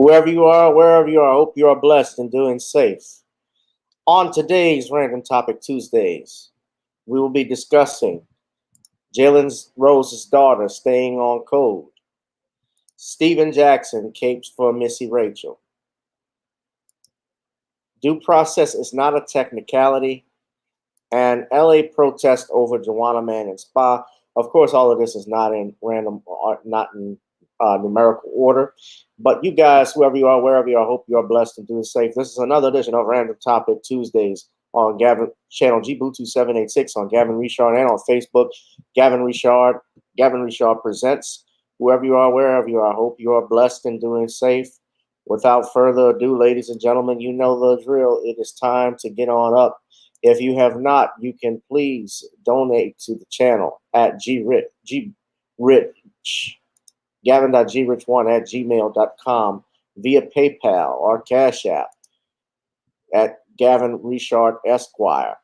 Whoever you are, wherever you are, I hope you are blessed and doing safe. On today's Random Topic Tuesdays, we will be discussing Jalen Rose's daughter staying on code, Steven Jackson capes for Missy Rachel. Due process is not a technicality, and LA protest over Joanna Man and Spa. Of course, all of this is not in random, not in numerical order. But you guys, whoever you are, wherever you are, I hope you are blessed and doing safe. This is another edition of Random Topic Tuesdays on Gavin channel Gbluetooth786 on Gavin Richard and on Facebook. Gavin Richard presents. Whoever you are, wherever you are, I hope you are blessed and doing safe. Without further ado, ladies and gentlemen, you know the drill. It is time to get on up. If you have not, you can please donate to the channel at gavin.grich1@gmail.com via PayPal or Cash App at Gavin Richard Esquire.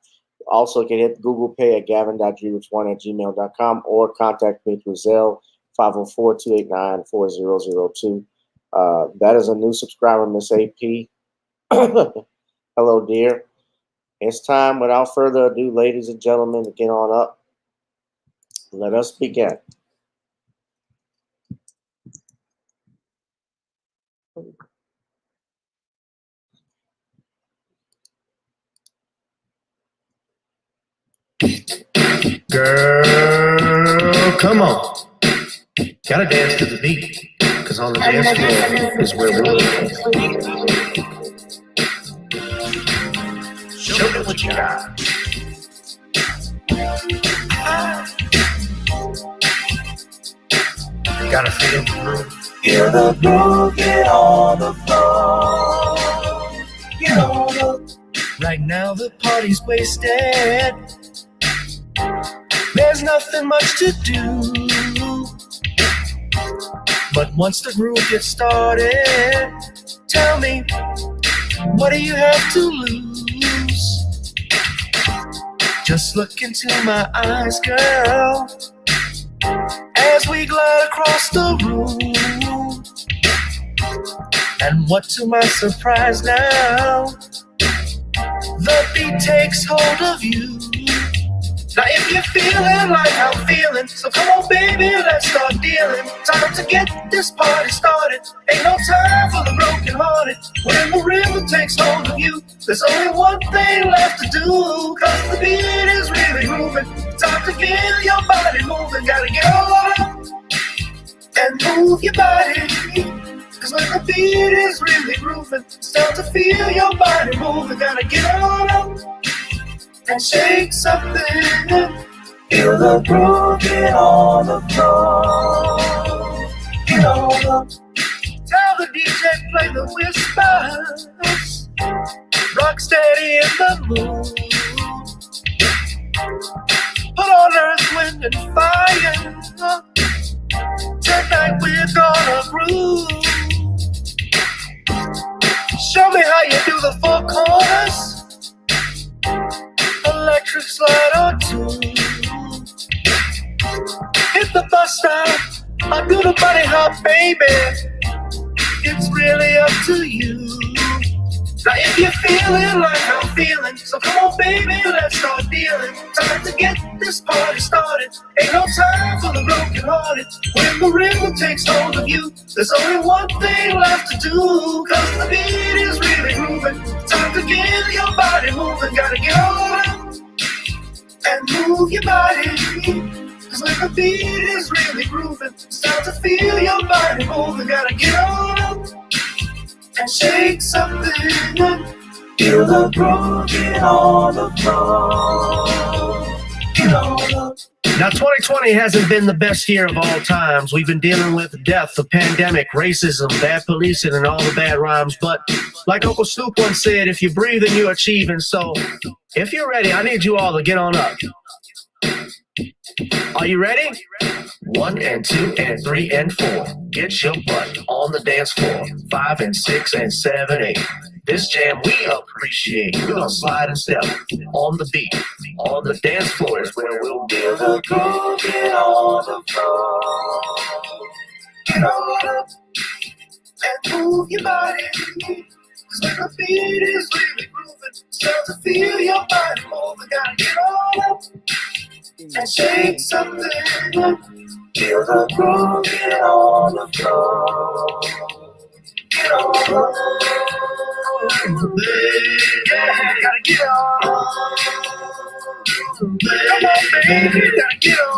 Also, can hit Google Pay at gavin.grich1@gmail.com or contact me through Zelle 504-289-4002. That is a new subscriber, Miss AP. Hello, dear. It's time, without further ado, ladies and gentlemen, to get on up. Let us begin. Girl, come on. Gotta dance to the beat, cause on the dance floor is where we're looking. Show me what you got. Gotta feel the groove. Feel the groove, get on the floor. Get on up. Right now the party's wasted. There's nothing much to do. But once the groove gets started, tell me, what do you have to lose? Just look into my eyes, girl, as we glide across the room. And what to my surprise now, the beat takes hold of you. Now if you're feeling like I'm feeling, so come on baby, let's start dealing. Time to get this party started. Ain't no time for the broken hearted. When the rhythm takes hold of you, there's only one thing left to do. Cause the beat is really moving. Time to get your body moving. Gotta get on up and move your body. Cause when the beat is really grooving, it's time to feel your body moving. Gotta get on up and shake something. Feel the groove, get on the floor. Get on up. Tell the DJ play the whispers. Rock steady in the mood. Put on earth, wind, and fire. Tonight we're gonna groove. Show me how you do the four corners. Electric slide or two. Hit the bus stop, I do the bunny hop, baby. It's really up to you. Now if you're feeling like I'm feeling, so come on baby, let's start dealing. Time to get this party started. Ain't no time for the broken hearted. When the rhythm takes hold of you, there's only one thing left to do. Cause the beat is really grooving. Time to get your body moving. Gotta get on up and move your body. Cause when the beat is really grooving, it's time to feel your body moving. Gotta get on up and shake something. Feel the groove, get on the floor. Get on up. Now 2020 hasn't been the best year of all times. We've been dealing with death, the pandemic, racism, bad policing, and all the bad rhymes. But like Uncle Snoop once said, if you breathe and you're achieving. So if you're ready, I need you all to get on up. Are you ready? 1 and 2 and 3 and 4. Get your butt on the dance floor. 5 and 6 and 7, 8. This jam we appreciate. We're gonna slide and step on the beat. On the dance floor is where we'll Feel the groove, get on the floor. Get on up and move your body. Cause when the beat is really grooving, start to feel your body moving. Gotta get on up and shake something up. Feel the groove, get on the floor. Get on up, baby. Gotta get on. Come on, baby. Gotta get on.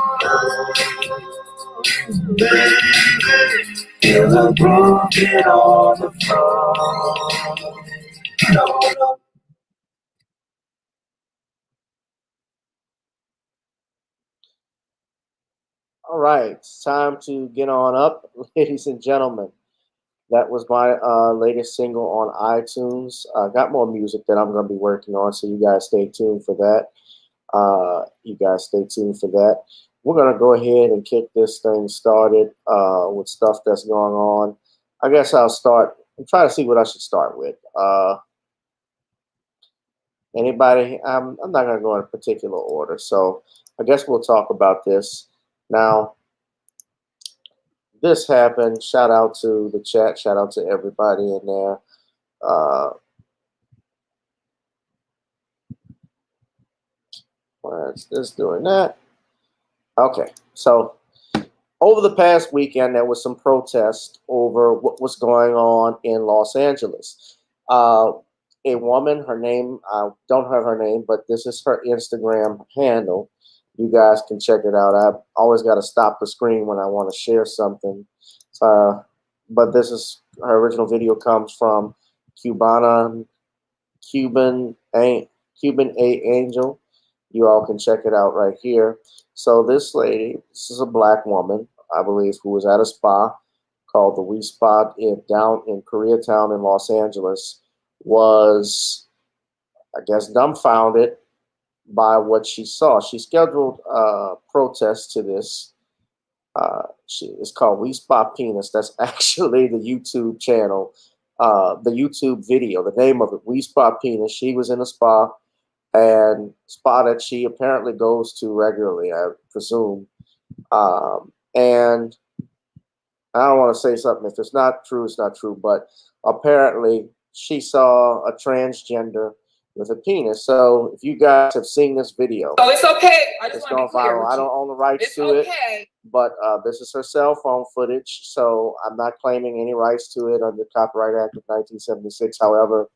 Baby. Feel the groove, get on the floor. Get on up. All right, it's time to get on up, ladies and gentlemen. That was my latest single on iTunes. I got more music that I'm going to be working on, so you guys stay tuned for that. We're going to go ahead and kick this thing started with stuff that's going on. I guess I'll start. I'm trying to see what I should start with. Anybody? I'm not going to go in a particular order, so I guess we'll talk about this. Now, this happened. Shout out to the chat. Shout out to everybody in there. What's this doing that? Okay, so over the past weekend, there was some protest over what was going on in Los Angeles. A woman, her name, I don't have her name, but this is her Instagram handle. You guys can check it out. I've always got to stop the screen when I want to share something. But this is her original video comes from Cuban A Angel. You all can check it out right here. So this lady, this is a black woman, I believe, who was at a spa called the We Spa down in Koreatown in Los Angeles, was, I guess, dumbfounded by what she saw. She scheduled a protest to this. It's called We Spa Penis. That's actually the YouTube channel, the YouTube video, the name of it, We Spa Penis. She was in a spa, and spa that she apparently goes to regularly, I presume. And I don't want to say something. If it's not true, it's not true. But apparently she saw a transgender with a penis. So if you guys have seen this video, oh, it's okay. I just it's want to gone be clear. viral. I don't own the rights It's to okay. it, but this is her cell phone footage, so I'm not claiming any rights to it under Copyright Act of 1976. However,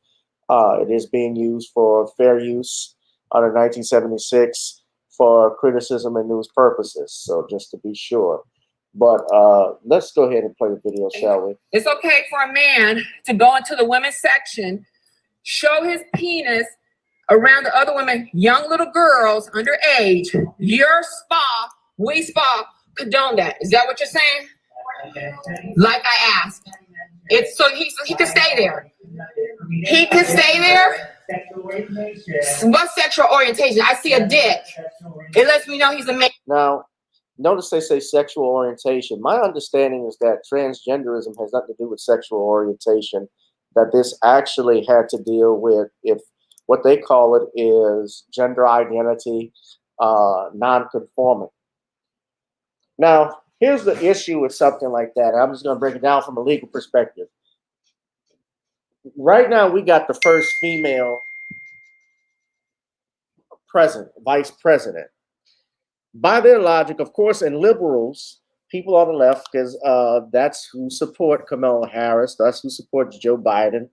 it is being used for fair use under 1976 for criticism and news purposes. So just to be sure. But let's go ahead and play the video, shall we? It's okay for a man to go into the women's section, show his penis around the other women, young little girls underage. Your spa, We Spa, condone that. Is that what you're saying? Like I asked. It's so he can stay there. He can stay there. What sexual orientation? I see a dick. It lets me know he's a man. Now, notice they say sexual orientation. My understanding is that transgenderism has nothing to do with sexual orientation, that this actually had to deal with if what they call it is gender identity non-conforming. Now, here's the issue with something like that. I'm just going to break it down from a legal perspective. Right now, we got the first female vice president. By their logic, of course, and liberals, people on the left, because that's who support Kamala Harris, that's who supports Joe Biden.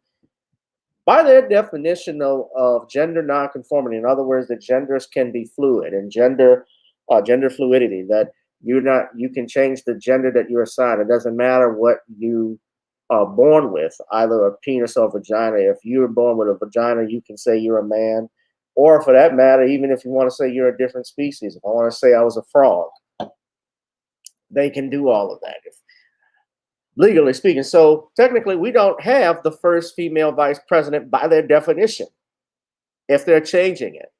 By their definition of gender nonconformity, in other words, that genders can be fluid and gender fluidity, that you can change the gender that you're assigned. It doesn't matter what you are born with, either a penis or vagina. If you're born with a vagina, you can say you're a man. Or for that matter, even if you want to say you're a different species. If I want to say I was a frog, they can do all of that, legally speaking. So technically, we don't have the first female vice president by their definition, if they're changing it.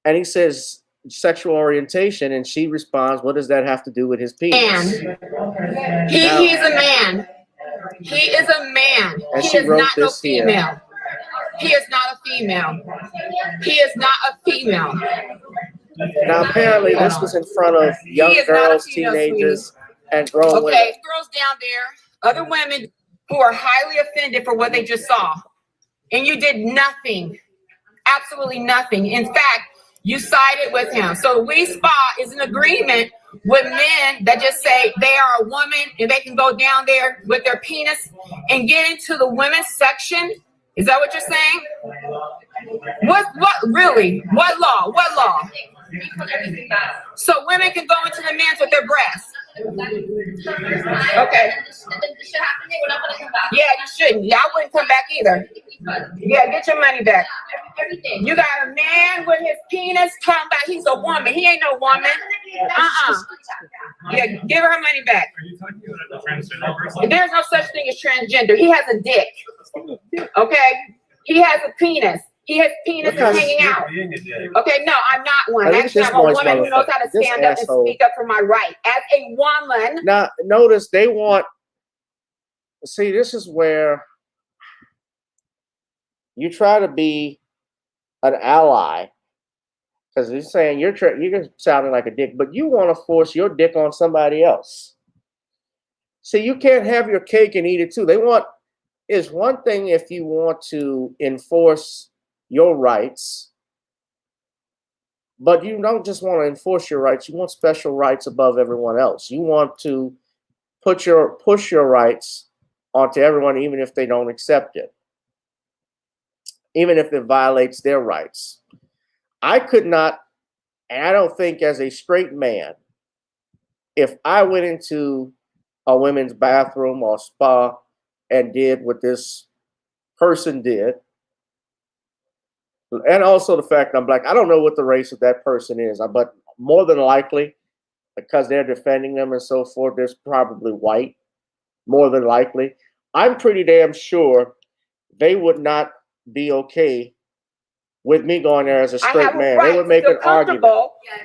And he says sexual orientation, and she responds, what does that have to do with his penis? He's a man. He is a man. And He she is wrote not no this here. female. He is not a female. He is not a female. Now, apparently, this was in front of young is not a girls, female, teenagers, and grown women. Okay, girls down there, other women, who are highly offended for what they just saw. And you did nothing, absolutely nothing. In fact, you sided with him. So We Spa is an agreement with men that just say they are a woman and they can go down there with their penis and get into the women's section. Is that what you're saying? What really? What law? What law? So women can go into the men's with their breasts. Okay. Yeah, you shouldn't. Yeah, I wouldn't come back either. Yeah, get your money back. You got a man with his penis talking about he's a woman. He ain't no woman. Yeah, give her money back. Are you talking about a transgender person? There's no such thing as transgender. He has a dick. Okay? He has a penis. His penis is hanging out. Okay, no, I'm not one. Actually, I'm a woman who knows how to stand up and speak up for my right. As a woman. Now, notice they want, see, this is where you try to be an ally, because they're saying you're sounding like a dick, but you want to force your dick on somebody else. See, you can't have your cake and eat it too. It's one thing if you want to enforce your rights, but you don't just want to enforce your rights. You want special rights above everyone else. You want to push your rights onto everyone, even if they don't accept it, even if it violates their rights. I could not, and I don't think as a straight man, if I went into a women's bathroom or spa and did what this person did, and also the fact I'm black, I don't know what the race of that person is, but more than likely, because they're defending them and so forth, there's probably white, more than likely. I'm pretty damn sure they would not be okay with me going there as a straight man. They would make an argument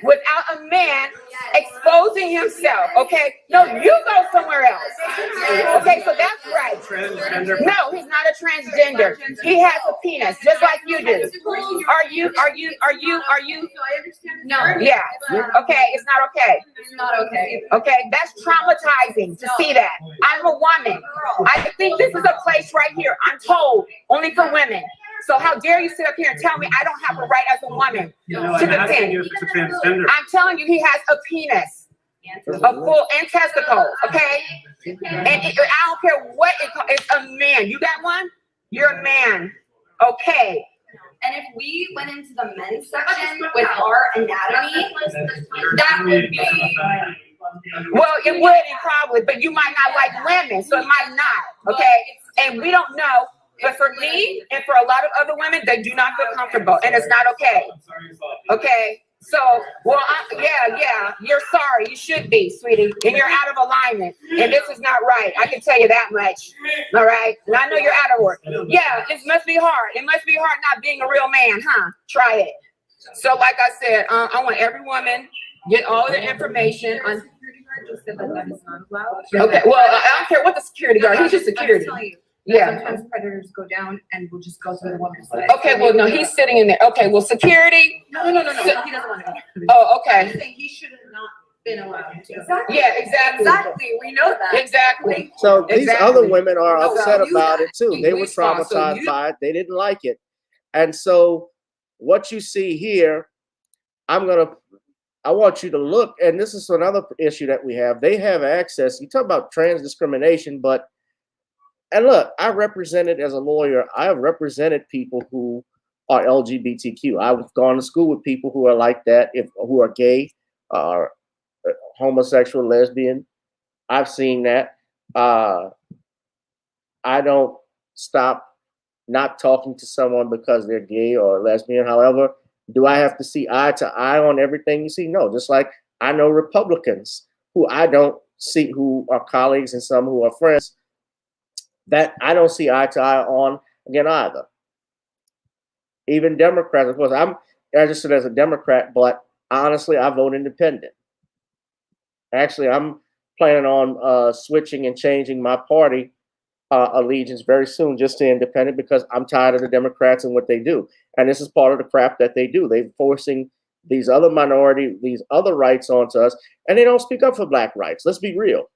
without a man exposing himself. Okay, no, you go somewhere else. Okay, so that's right. No, he's not a transgender. He has a penis, just like you do. Are you? No. Yeah. Okay, it's not okay. It's not okay. Okay, that's traumatizing to see that. I'm a woman. I think this is a place right here, I'm told, only for women. So how dare you sit up here and tell me I don't have a right as a woman to defend? I'm telling you, he has a penis, a full and testicles, okay? And I don't care what it's a man. You got one? You're a man, okay? And if we went into the men's section with our anatomy, that would be. Well, it would probably, but you might not like women, so it might not, okay? And we don't know. But for me and for a lot of other women, they do not feel comfortable, and it's not okay. Okay, so yeah, you're sorry. You should be, sweetie, and you're out of alignment, and this is not right. I can tell you that much. All right, and I know you're out of work. Yeah, it must be hard. It must be hard not being a real man, huh? Try it. So, like I said, I want every woman get all the information on. Okay, well, I don't care what the security guard. He's just security. Yeah. Sometimes predators go down and we'll just go to the woman's side. Okay, well, no, he's sitting in there. Okay, well, security. No. He doesn't want to go. Oh, okay. I'm saying he should have not been allowed to. Exactly. Yeah, exactly. Exactly. We know that. Exactly. So these other women are No, upset you about got- it too. They were we saw, so traumatized you- by it. They didn't like it. And so what you see here, I want you to look, and this is another issue that we have. They have access. You talk about trans discrimination, and look, I represented as a lawyer, I have represented people who are LGBTQ. I've gone to school with people who are like that, who are gay, or homosexual, lesbian. I've seen that. I don't stop not talking to someone because they're gay or lesbian. However, do I have to see eye to eye on everything you see? No, just like I know Republicans who I don't see, who are colleagues and some who are friends, that I don't see eye to eye on again either. Even Democrats, of course, I'm registered as a Democrat, but honestly, I vote independent. Actually, I'm planning on switching and changing my party allegiance very soon just to independent, because I'm tired of the Democrats and what they do. And this is part of the crap that they do. They're forcing these other these other rights onto us, and they don't speak up for black rights. Let's be real.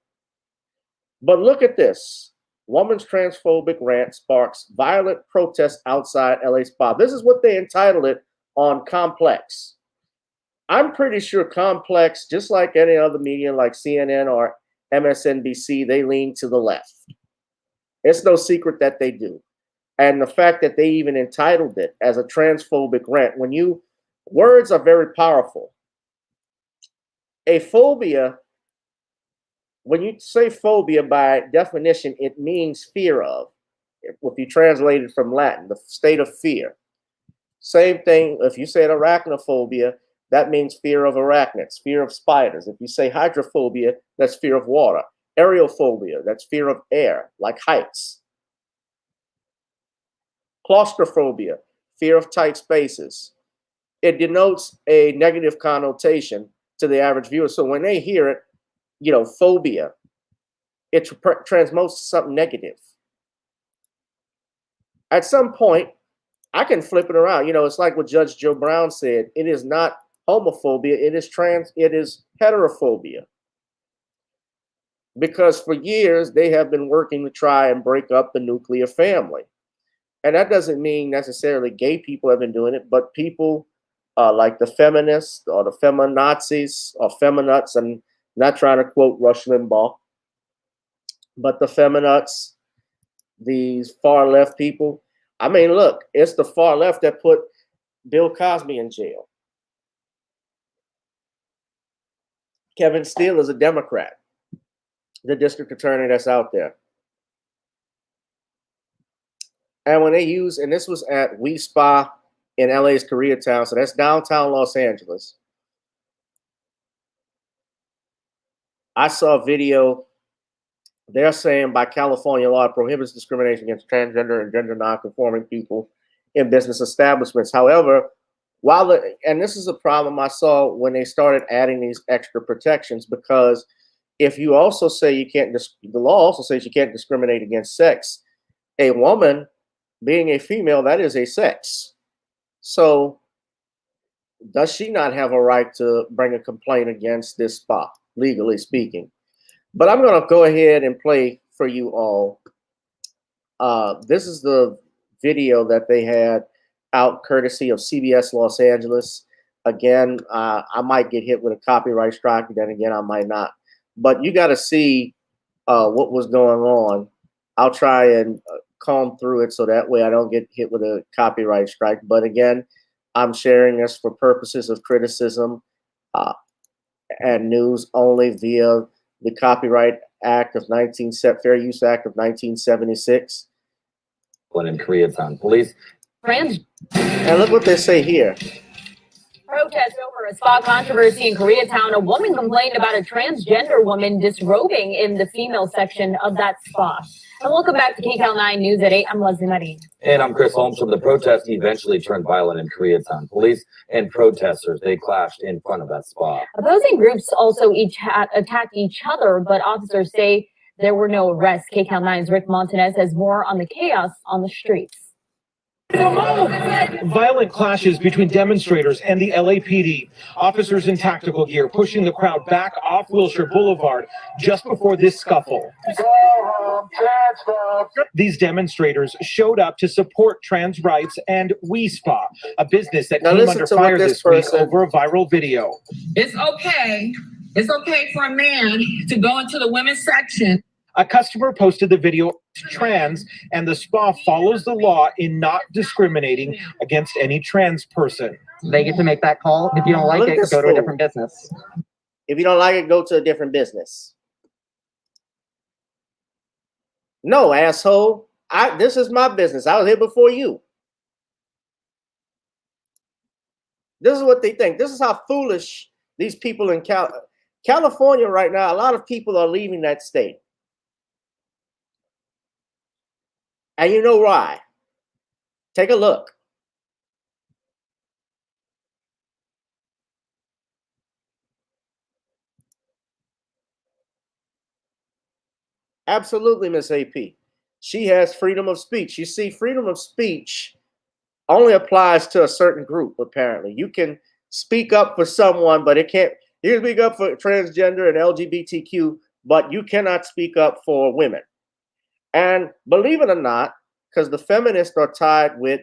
But look at this. Woman's transphobic rant sparks violent protests outside LA spa. This is what they entitled it on Complex. I'm pretty sure Complex, just like any other media like CNN or MSNBC, they lean to the left. It's no secret that they do. And the fact that they even entitled it as a transphobic rant, words are very powerful. A phobia, when you say phobia, by definition, it means fear of. If you translate it from Latin, the state of fear. Same thing, if you say arachnophobia, that means fear of arachnids, fear of spiders. If you say hydrophobia, that's fear of water. Aerophobia, that's fear of air, like heights. Claustrophobia, fear of tight spaces. It denotes a negative connotation to the average viewer. So when they hear it, phobia, it transmutes to something negative. At some point, I can flip it around. It's like what Judge Joe Brown said. It is not homophobia, it is heterophobia. Because for years, they have been working to try and break up the nuclear family. And that doesn't mean necessarily gay people have been doing it, but people like the feminists or the feminazis or feminats, I'm not trying to quote Rush Limbaugh, but the feminats, these far left people. I mean, look, it's the far left that put Bill Cosby in jail. Kevin Steele is a Democrat, the district attorney that's out there. And when they use, and this was at We Spa in LA's Koreatown, so that's downtown Los Angeles. I saw a video. They're saying by California law, it prohibits discrimination against transgender and gender nonconforming people in business establishments. However, and this is a problem I saw when they started adding these extra protections, because if you also say you can't, the law also says you can't discriminate against sex. A woman being a female, that is a sex. So does she not have a right to bring a complaint against this spa, legally speaking? But I'm going to go ahead and play for you all. This is the video that they had out courtesy of CBS Los Angeles. Again, I might get hit with a copyright strike, then again, I might not. But you got to see what was going on. I'll try and comb through it so that way I don't get hit with a copyright strike. But again, I'm sharing this for purposes of criticism and news only via the Copyright Act of Fair Use Act of 1976. In Koreatown, police. And look what they say here. Protest over a spa controversy in Koreatown. A woman complained about a transgender woman disrobing in the female section of that spa. And welcome back to KCAL 9 News at 8. I'm Leslie Marie. And I'm Chris Holmes. The protest eventually turned violent in Koreatown. Police and protesters, they clashed in front of that spa. Opposing groups also attacked each other, but officers say there were no arrests. KCAL 9's Rick Montanez has more on the chaos on the streets. Violent clashes between demonstrators and the LAPD. Officers in tactical gear pushing the crowd back off Wilshire Boulevard just before this scuffle. These demonstrators showed up to support trans rights and We Spa, a business that came under fire this week over a viral video. It's okay for a man to go into the women's section. A customer posted the video trans, and the spa follows the law in not discriminating against any trans person. They get to make that call. If you don't like it, go to a different business. If you don't like it, go to a different business. No, asshole. This is my business. I was here before you. This is what they think. This is how foolish these people in California right now, a lot of people are leaving that state. And you know why? Take a look. Absolutely, Miss AP. She has freedom of speech. You see, freedom of speech only applies to a certain group, apparently. You can speak up for someone, but you can speak up for transgender and LGBTQ, but you cannot speak up for women. And believe it or not, because the feminists are tied with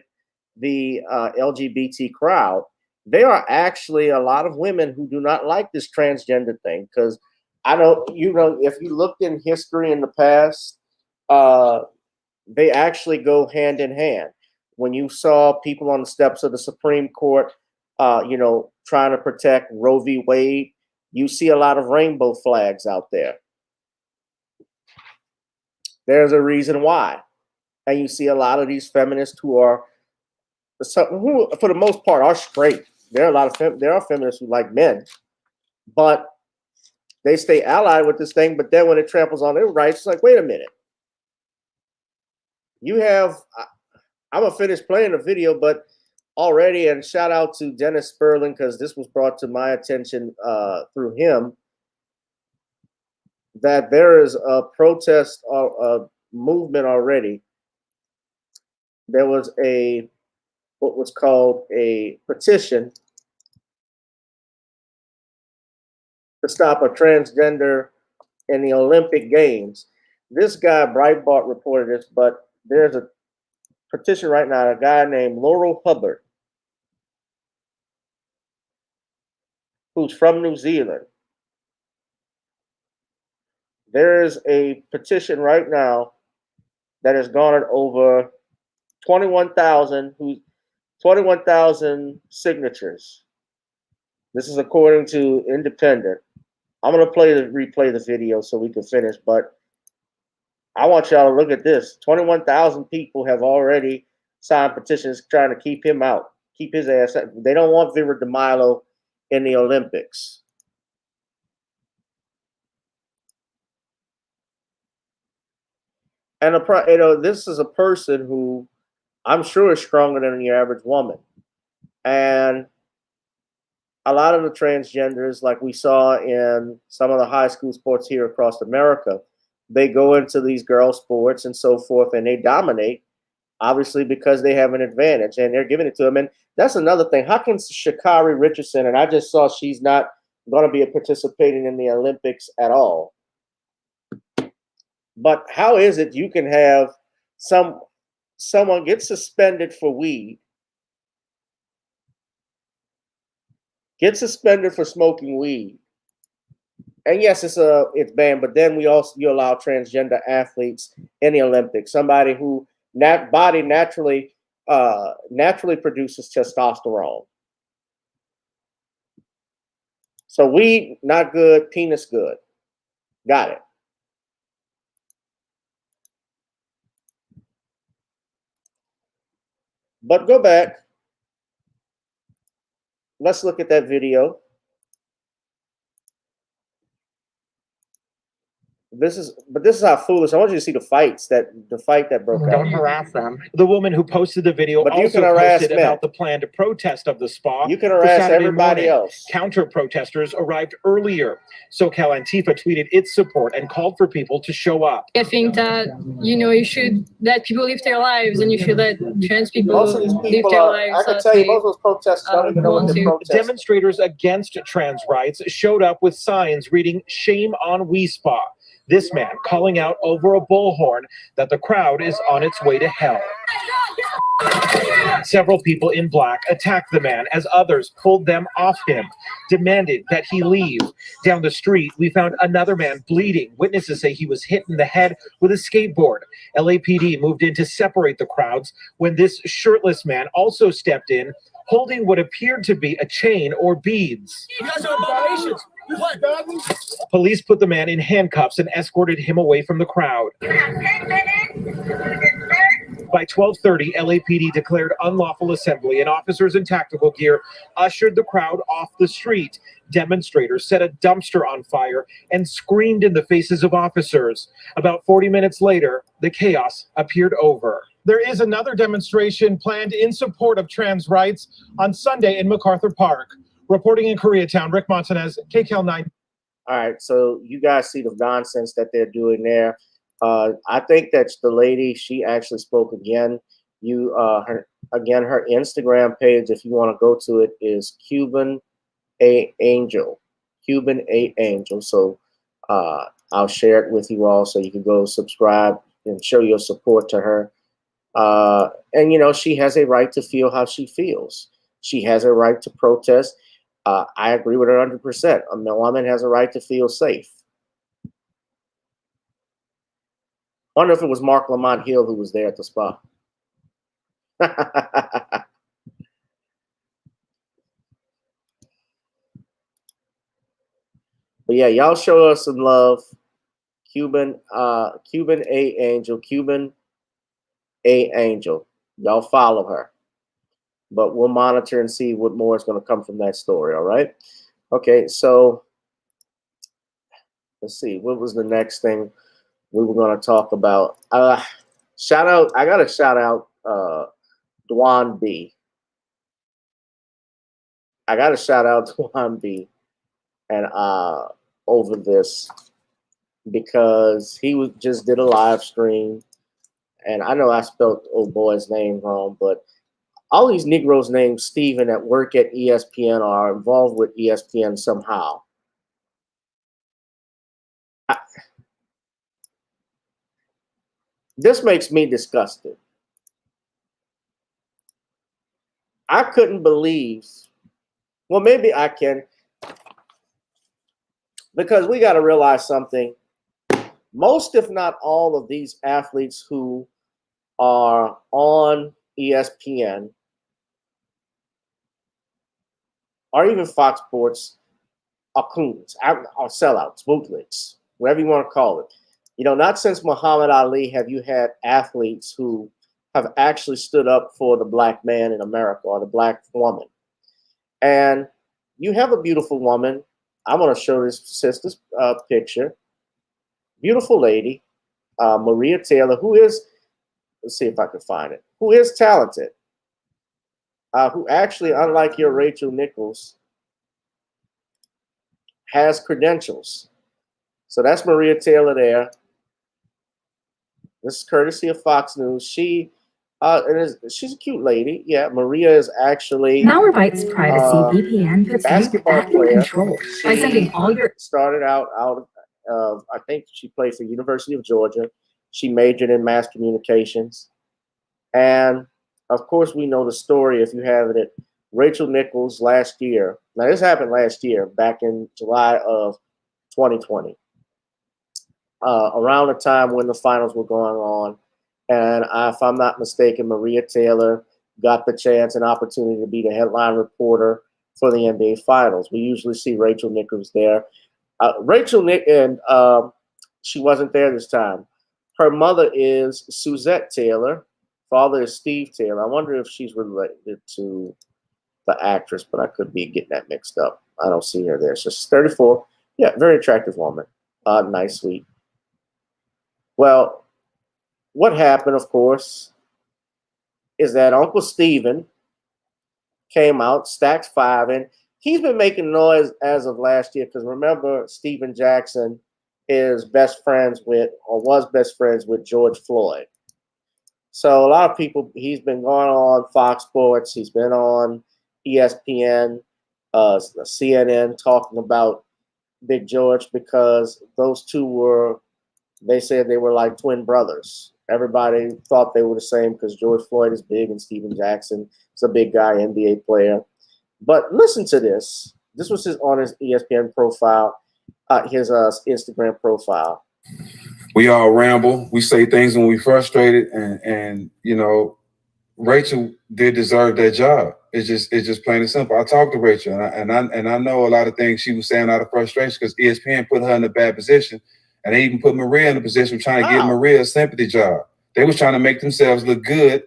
the LGBT crowd, there are actually a lot of women who do not like this transgender thing. Because I know, if you looked in history in the past, they actually go hand in hand. When you saw people on the steps of the Supreme Court, trying to protect Roe v. Wade, you see a lot of rainbow flags out there. There's a reason why. And you see a lot of these feminists who, for the most part, are straight. There are feminists who like men, but they stay allied with this thing. But then when it tramples on their rights, it's like, wait a minute. I'm gonna finish playing the video, but already, and shout out to Dennis Sperling, because this was brought to my attention through him, that there is a protest or a movement already. There was what was called a petition to stop a transgender in the Olympic Games. This guy, Breitbart, reported this, but there's a petition right now, a guy named Laurel Hubbard, who's from New Zealand. There is a petition right now that has garnered over 21,000 signatures. This is according to Independent. I'm gonna replay the video so we can finish, but I want y'all to look at this. 21,000 people have already signed petitions trying to keep him out, keep his ass out. They don't want Vera DeMilo in the Olympics. And this is a person who I'm sure is stronger than the average woman. And a lot of the transgenders, like we saw in some of the high school sports here across America, they go into these girl sports and so forth, and they dominate, obviously, because they have an advantage, and they're giving it to them. And that's another thing. How can Sha'Carri Richardson, and I just saw she's not going to be participating in the Olympics at all. But how is it you can have someone get suspended for weed, get suspended for smoking weed, and yes, it's banned, but then you allow transgender athletes in the Olympics, somebody who body naturally produces testosterone. So weed not good, penis good. Got it. But go back. Let's look at that video. This is how foolish. I want you to see the fight that broke out. Don't harass them. The woman who posted the video But you also can harass posted men. about the planned protest of the spa. You can for harass Saturday everybody morning. else. Counter-protesters arrived earlier. SoCal Antifa tweeted its support and called for people to show up. I think that, you should let people live their lives, and you should let trans people Most of these live people their are, lives. I can tell you, most of those protesters don't even know what they're protesting. Demonstrators against trans rights showed up with signs reading "Shame on We Spa." This man calling out over a bullhorn that the crowd is on its way to hell. Several people in black attacked the man as others pulled them off him, demanded that he leave. Down the street, we found another man bleeding. Witnesses say he was hit in the head with a skateboard. LAPD moved in to separate the crowds when this shirtless man also stepped in, holding what appeared to be a chain or beads. You guys are abominations. What? Police put the man in handcuffs and escorted him away from the crowd. By 12:30, LAPD declared unlawful assembly, and officers in tactical gear ushered the crowd off the street. Demonstrators set a dumpster on fire and screamed in the faces of officers. About 40 minutes later, the chaos appeared over. There is another demonstration planned in support of trans rights on Sunday in MacArthur Park. Reporting in Koreatown, Rick Montanez, KCAL 9. All right, so you guys see the nonsense that they're doing there. I think that the lady, she actually spoke again. Her Instagram page, if you want to go to it, is Cuban A Angel. Cuban A Angel. So I'll share it with you all so you can go subscribe. and show your support to her. And, you know, she has a right to feel how she feels. She has a right to protest. I agree with her 100%. A woman has a right to feel safe. I wonder if it was Mark Lamont Hill who was there at the spa. But yeah, y'all show us some love. Cuban A Angel. Y'all follow her. But we'll monitor and see what more is going to come from that story, all right? Okay, so let's see. What was the next thing we were going to talk about? Shout out. I got to shout out Dwan B. I got to shout out Dwan B. And over this, because he just did a live stream. And I know I spelled old boy's name wrong, but all these Negroes named Steven that work at ESPN are involved with ESPN somehow. This makes me disgusted. I couldn't believe, well, maybe I can, because we got to realize something. Most, if not all, of these athletes who are on ESPN or even Fox Sports are coons, are sellouts, bootlegs, whatever you want to call it. You know, not since Muhammad Ali have you had athletes who have actually stood up for the black man in America or the black woman. And you have a beautiful woman. I'm going to show this sister's picture. Beautiful lady, Maria Taylor, who is, let's see if I can find it, who is talented, who actually, unlike your Rachel Nichols, has credentials. So that's Maria Taylor there. This is courtesy of Fox News. She's a cute lady. Yeah, Maria is actually Malwarebytes Privacy VPN puts you basketball back in player. control by sending all your. Started out of, I think she played for University of Georgia. She majored in mass communications. And of course, we know the story if you have it. Rachel Nichols last year. Now, this happened last year, back in July of 2020, around the time when the finals were going on. And if I'm not mistaken, Maria Taylor got the chance and opportunity to be the headline reporter for the NBA Finals. We usually see Rachel Nichols there. She wasn't there this time. Her mother is Suzette Taylor. Father is Steve Taylor. I wonder if she's related to the actress, but I could be getting that mixed up. I don't see her there. So she's 34. Yeah, very attractive woman. Nice, sweet. Well, what happened, of course, is that Uncle Steven came out, stacked 5, and he's been making noise as of last year because remember, Steven Jackson is best friends with, or was best friends with, George Floyd. So a lot of people, he's been going on Fox Sports, he's been on ESPN, CNN, talking about Big George because those two were, they said they were like twin brothers. Everybody thought they were the same because George Floyd is big and Steven Jackson is a big guy, NBA player. But listen to this. This was on his ESPN profile, his Instagram profile. We all ramble. We say things when we're frustrated, and you know, Rachel did deserve that job. It's just plain and simple. I talked to Rachel, and I know a lot of things she was saying out of frustration because ESPN put her in a bad position, and they even put Maria in a position of trying to give Maria a sympathy job. They was trying to make themselves look good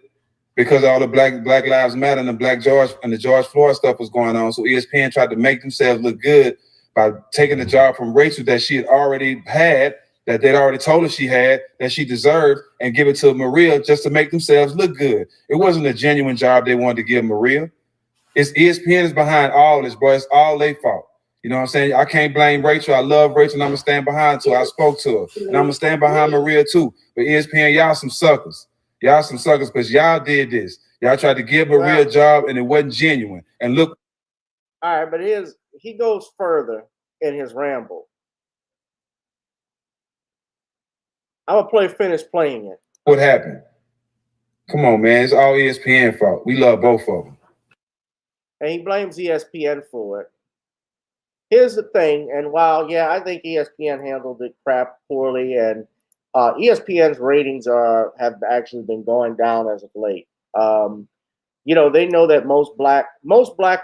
because all the Black Lives Matter and the George Floyd stuff was going on. So ESPN tried to make themselves look good by taking the job from Rachel that she had already had, that they'd already told her she had, that she deserved, and give it to Maria just to make themselves look good. It wasn't a genuine job they wanted to give Maria. It's ESPN is behind all this, boy. It's all their fault. You know what I'm saying? I can't blame Rachel. I love Rachel, and I'm going to stand behind her. I spoke to her, and I'm going to stand behind Maria, too. But ESPN, y'all some suckers. Y'all some suckers because y'all did this. Y'all tried to give Maria a job, and it wasn't genuine. And look. All right, but he goes further in his ramble. I'm gonna finish playing it. What happened? Come on, man. It's all ESPN fault. We love both of them. And he blames ESPN for it. Here's the thing, and while I think ESPN handled it crap poorly, and ESPN's ratings have actually been going down as of late. They know that most black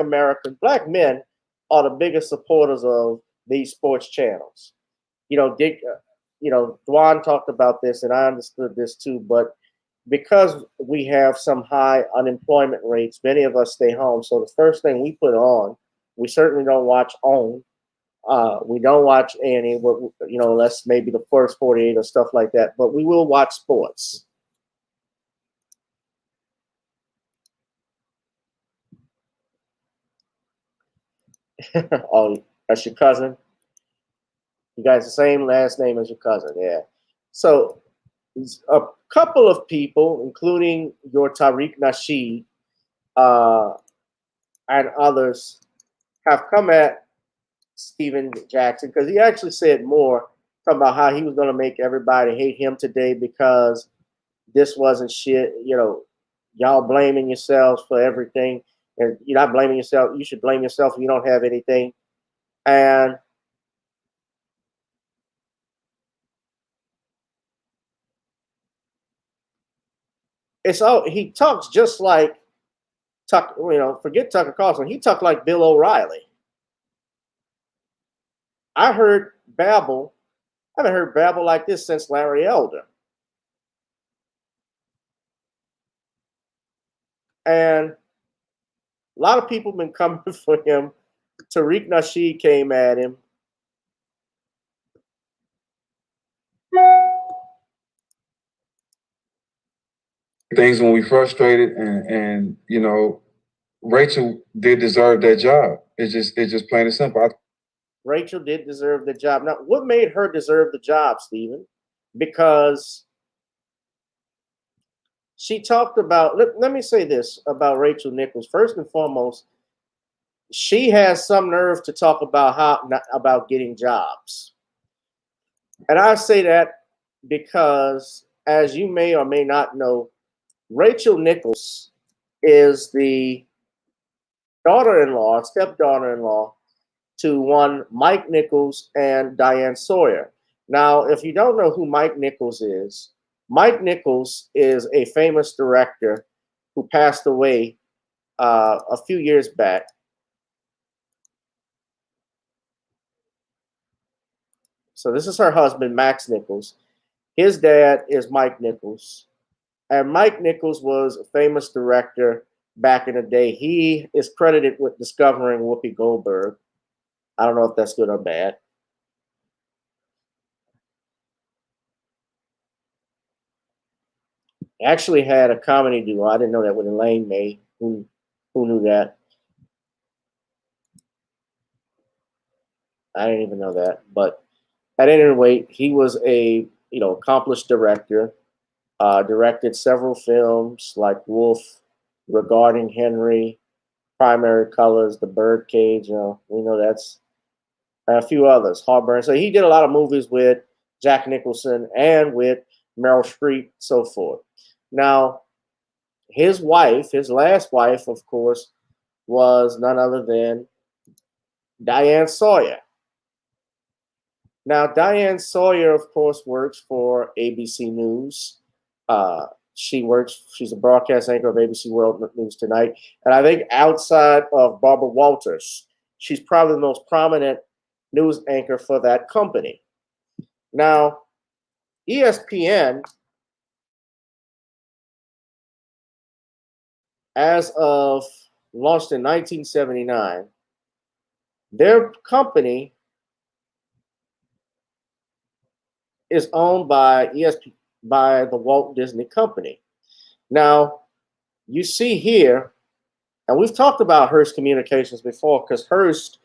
men are the biggest supporters of these sports channels. Dwan talked about this, and I understood this too, but because we have some high unemployment rates, many of us stay home. So the first thing we put on, we certainly don't watch OWN. We don't watch A&E, unless maybe the first 48 or stuff like that, but we will watch sports. Oh, that's your cousin? You guys the same last name as your cousin, yeah. So a couple of people, including your Tariq Nasheed and others, have come at Steven Jackson because he actually said more, talking about how he was going to make everybody hate him today because this wasn't shit. Y'all blaming yourselves for everything. And you're not blaming yourself. You should blame yourself if you don't have anything. And he talks just like forget Tucker Carlson. He talked like Bill O'Reilly. I heard babble. I haven't heard babble like this since Larry Elder. And a lot of people have been coming for him. Tariq Nasheed came at him. Things when we frustrated, and Rachel did deserve that job. It's just plain and simple. Rachel did deserve the job. Now, what made her deserve the job, Stephen? Because she talked about, let me say this about Rachel Nichols. First and foremost, she has some nerve to talk about getting jobs. And I say that because, as you may or may not know, Rachel Nichols is the stepdaughter-in-law to one Mike Nichols and Diane Sawyer. Now, if you don't know who Mike Nichols is a famous director who passed away a few years back. So this is her husband, Max Nichols. His dad is Mike Nichols. And Mike Nichols was a famous director back in the day. He is credited with discovering Whoopi Goldberg. I don't know if that's good or bad. Actually had a comedy duo. I didn't know that with Elaine May. Who knew that? I didn't even know that. But at any rate, he was a accomplished director. Directed several films like Wolf, Regarding Henry, Primary Colors, The Birdcage. We know that's a few others. Heartburn. So he did a lot of movies with Jack Nicholson and with Meryl Streep, so forth. Now, his last wife, of course, was none other than Diane Sawyer. Now, Diane Sawyer, of course, works for ABC News. She's a broadcast anchor of ABC World News Tonight. And I think outside of Barbara Walters, she's probably the most prominent news anchor for that company. Now, ESPN, as of launched in 1979, their company is owned by ESPN, by the Walt Disney Company. Now, you see here, and we've talked about Hearst Communications before, because Hearst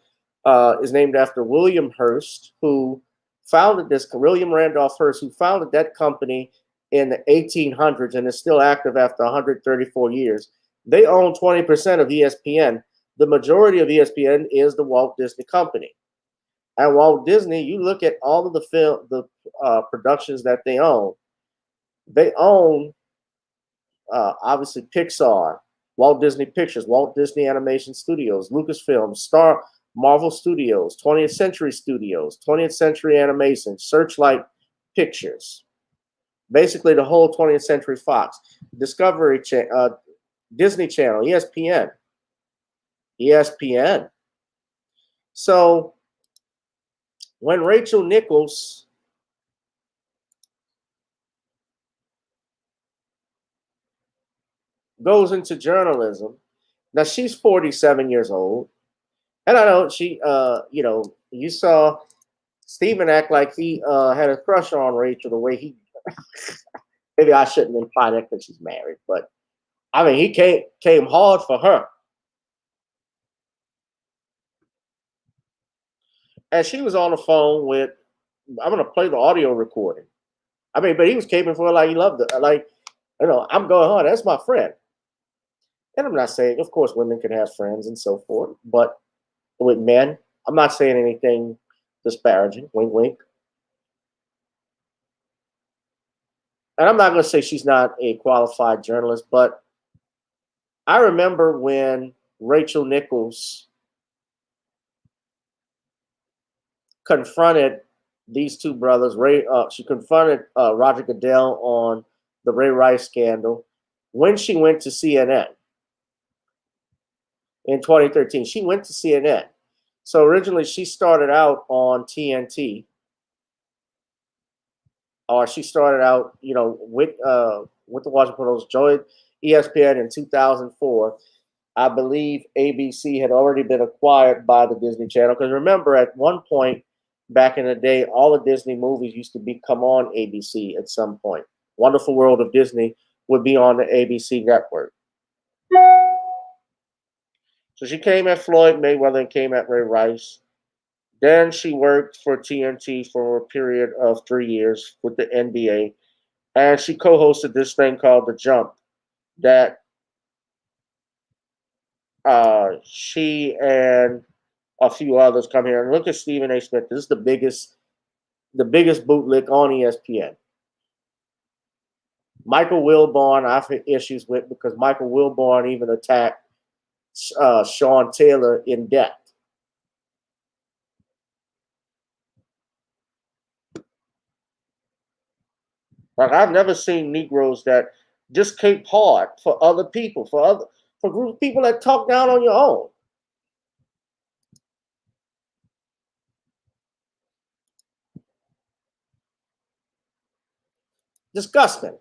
is named after William Hearst, who founded William Randolph Hearst, who founded that company in the 1800s and is still active after 134 years. They own 20% of ESPN. The majority of ESPN is the Walt Disney Company. And Walt Disney, you look at all of the productions that they own. They own obviously Pixar, Walt Disney Pictures, Walt Disney Animation Studios, Lucasfilm, Marvel Studios, 20th Century Studios, 20th Century Animation, Searchlight Pictures. Basically, the whole 20th Century Fox, Disney Channel, ESPN. So when Rachel Nichols goes into journalism, now she's 47 years old, and I know she, you saw Steven act like he had a crush on Rachel the way he. Maybe I shouldn't imply that because she's married, but I mean he came hard for her, and she was on the phone with. I'm gonna play the audio recording. I mean, but he was caping for her like he loved her. Like, I'm going hard. That's my friend. And I'm not saying, of course, women can have friends and so forth, but with men, I'm not saying anything disparaging. Wink, wink. And I'm not going to say she's not a qualified journalist, but I remember when Rachel Nichols confronted these two brothers. She confronted Roger Goodell on the Ray Rice scandal when she went to CNN in 2013. She went to CNN. So originally she started out on TNT, or she started out, with the Washington Post, joined ESPN in 2004. I believe ABC had already been acquired by the Disney Channel. Because remember, at one point back in the day, all the Disney movies used to come on ABC at some point. Wonderful World of Disney would be on the ABC network. So she came at Floyd Mayweather and came at Ray Rice. Then she worked for TNT for a period of 3 years with the NBA. And she co-hosted this thing called The Jump that she and a few others come here. And look at Stephen A. Smith. This is the biggest bootlick on ESPN. Michael Wilborn, I've had issues with because Michael Wilborn even attacked Sean Taylor in depth. Like, I've never seen Negroes that just cape hard for other people, for group of people that talk down on your own. Disgusting.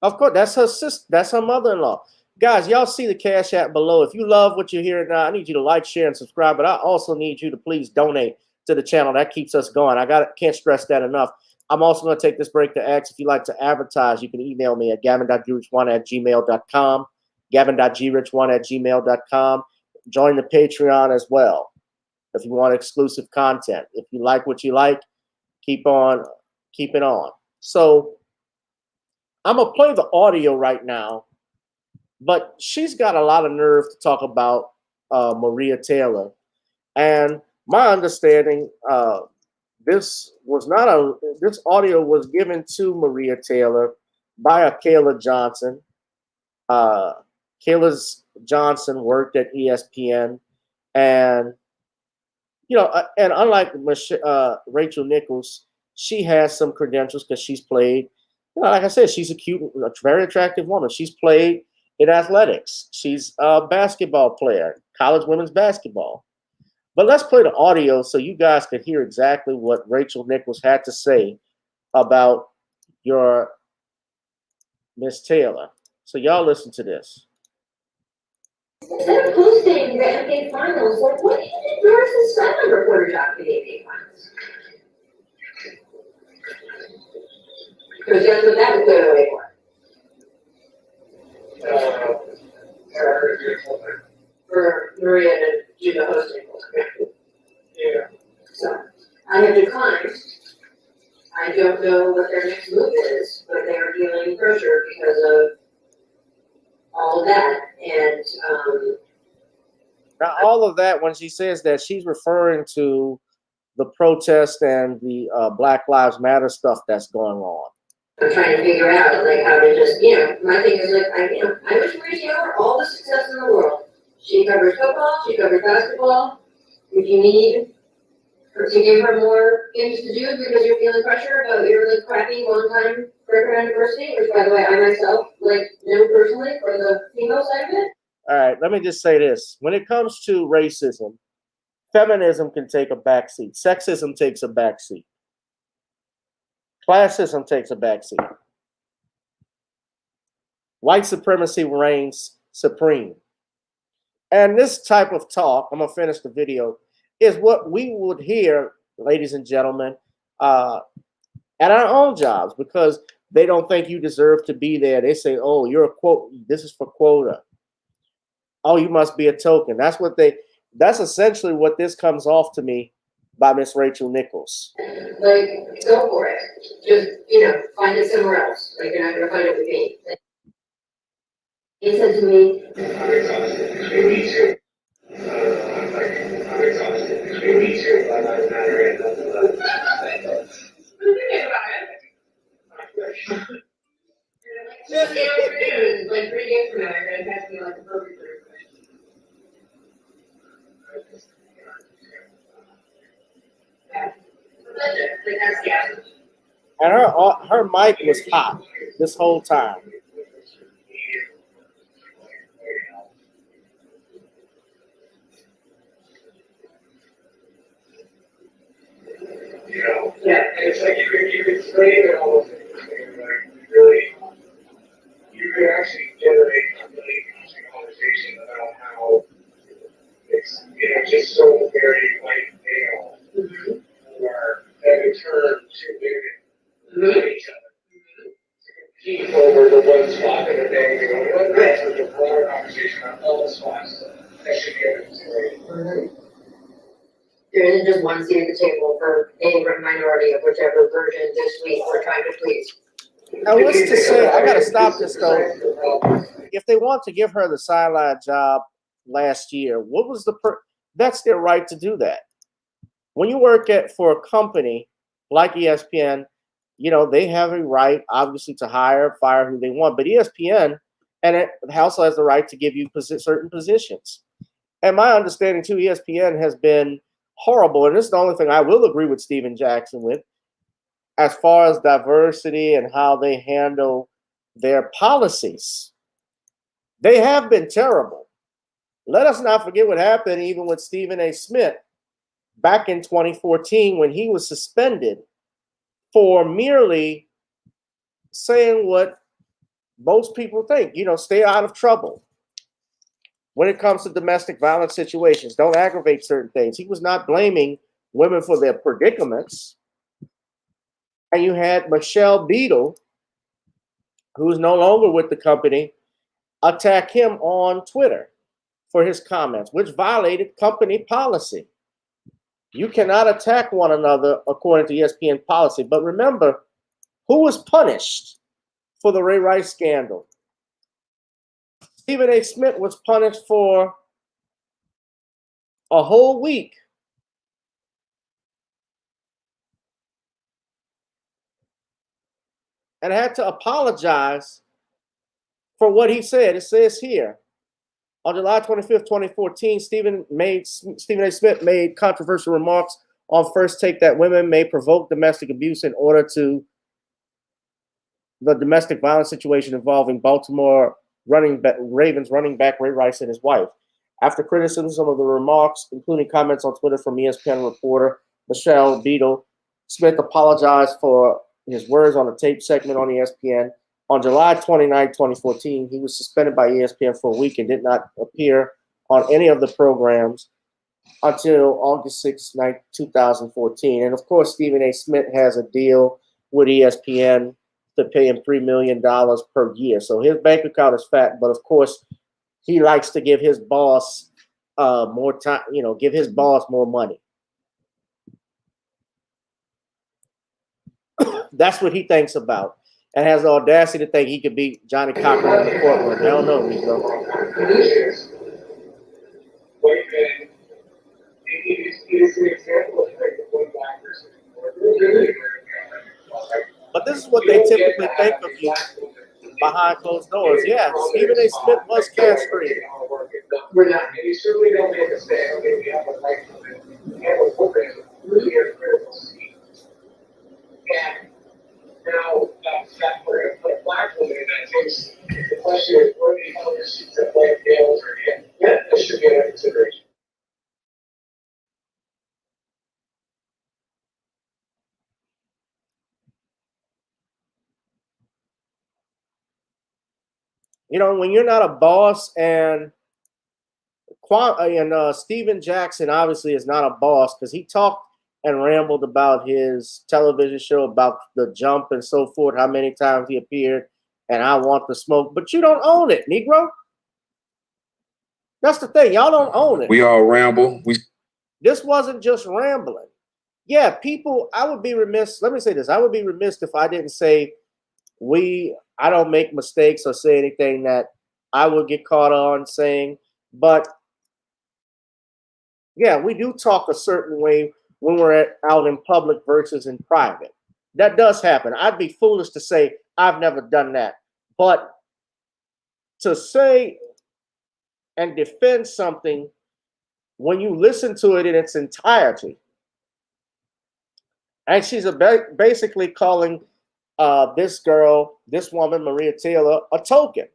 Of course, that's her sister. That's her mother-in-law. Guys, y'all see the Cash App below. If you love what you're hearing now, I need you to like, share, and subscribe. But I also need you to please donate to the channel. That keeps us going. Can't stress that enough. I'm also going to take this break to ask if you'd like to advertise. You can email me at gavin.grich1@gmail.com, gavin.grich1@gmail.com. Join the Patreon as well if you want exclusive content. If you like what you like, keep it on. So I'm going to play the audio right now, but she's got a lot of nerve to talk about Maria Taylor. And my understanding, this audio was given to Maria Taylor by a Kayla Johnson. Kayla Johnson worked at ESPN, and and unlike Rachel Nichols, she has some credentials because she's played. Like I said, she's a very attractive woman. She's played in athletics. She's a basketball player, college women's basketball. But let's play the audio so you guys can hear exactly what Rachel Nichols had to say about your Miss Taylor. So y'all listen to this. Instead of hosting the NBA Finals, what do you think yours is silent reporter job for the NBA Finals? Because that's what that would go away for Maria to do the hosting. Yeah. So I have declined. I don't know what their next move is, but they are feeling pressure because of all of that. And Now, all of that, when she says that, she's referring to the protest and the Black Lives Matter stuff that's going on. I'm trying to figure out like how to just, my thing is like, I wish Rachel all the success in the world. She covers football, she covers basketball. If you need to give her more things to do because you're feeling pressure about your like crappy long-time record university, which by the way, I myself know personally for the female side of it. All right, let me just say this. When it comes to racism, feminism can take a backseat. Sexism takes a backseat. Classism takes a backseat. White supremacy reigns supreme. And this type of talk, I'm going to finish the video, is what we would hear, ladies and gentlemen, at our own jobs, because they don't think you deserve to be there. They say, oh, you're a quote, this is for quota. Oh, you must be a token. That's essentially what this comes off to me by Miss Rachel Nichols. Like, go for it. Just, find it somewhere else. Like, you're not going to find it with me. He said to me, like 3 days from now, you're going to catch me like a perfect And her mic was hot this whole time. Yeah, it's like you could frame it almost like really, you could actually generate a really interesting conversation about how it's, just so very white male, or that in turn to women each other. To compete over the one spot in a day, that's a broader conversation on all the spots that should be able to. there isn't just one seat at the table for a minority of whichever version this week we're trying to please. Now, what's to say, I got to stop this though. If they want to give her the sideline job last year, what was that's their right to do that. When you work for a company like ESPN, they have a right, obviously, to hire, fire who they want. But ESPN and it also has the right to give you certain positions. And my understanding, too, ESPN has been horrible. And this is the only thing I will agree with Steven Jackson with, as far as diversity and how they handle their policies. They have been terrible. Let us not forget what happened even with Stephen A. Smith back in 2014 when he was suspended for merely saying what most people think, stay out of trouble. When it comes to domestic violence situations, don't aggravate certain things. He was not blaming women for their predicaments. And you had Michelle Beadle, who's no longer with the company, attack him on Twitter for his comments, which violated company policy. You cannot attack one another according to ESPN policy. But remember, who was punished for the Ray Rice scandal? Stephen A. Smith was punished for a whole week. And had to apologize for what he said. It says here, on July 25th, 2014, Stephen A. Smith made controversial remarks on First Take that women may provoke domestic abuse in order to the domestic violence situation involving Baltimore Ravens running back Ray Rice and his wife. After criticism of the remarks, including comments on Twitter from ESPN reporter Michelle Beadle, Smith apologized for his words on a tape segment on ESPN. On July 29, 2014, he was suspended by ESPN for a week and did not appear on any of the programs until August 6, 2014. And of course, Stephen A. Smith has a deal with ESPN to pay him $3 million per year. So his bank account is fat, but of course, he likes to give his boss more time, give his boss more money. That's what he thinks about, and has the audacity to think he could beat Johnny Cochran in the courtroom. Hell no, Rico. White what they typically think of you behind closed doors. Yeah, Stephen A. Smith was castrated. We're not, we certainly don't make a mistake. Okay, we have a right to we have a program really are critical seat. And now that we're gonna put a black woman in that case, the question is where the other seats that white males are in. Yeah, this should be under consideration. You know, when you're not a boss, and Steven Jackson obviously is not a boss because he talked and rambled about his television show about the jump and so forth, how many times he appeared, and I want the smoke, but you don't own it, Negro. That's the thing. Y'all don't own it. We all ramble. This wasn't just rambling. Yeah, people, I would be remiss. Let me say this. I would be remiss if I didn't say I don't make mistakes or say anything that I would get caught on saying. But yeah, we do talk a certain way when we're out in public versus in private. That does happen. I'd be foolish to say I've never done that. But to say and defend something when you listen to it in its entirety, and she's basically calling this woman, Maria Taylor, a token.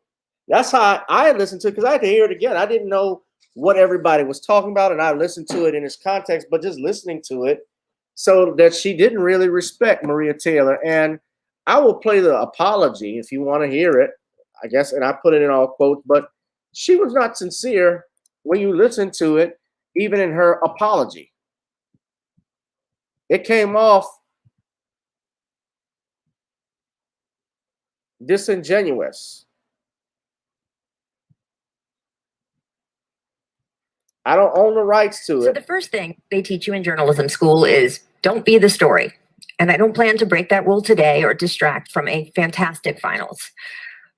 That's how I listened to it, because I had to hear it again. I didn't know what everybody was talking about, and I listened to it in its context, but just listening to it, so that she didn't really respect Maria Taylor. And I will play the apology if you want to hear it, I guess, and I put it in all quotes, but she was not sincere when you listen to it, even in her apology. It came off disingenuous. I don't own the rights to it. So the first thing they teach you in journalism school is don't be the story. And I don't plan to break that rule today or distract from a fantastic finals.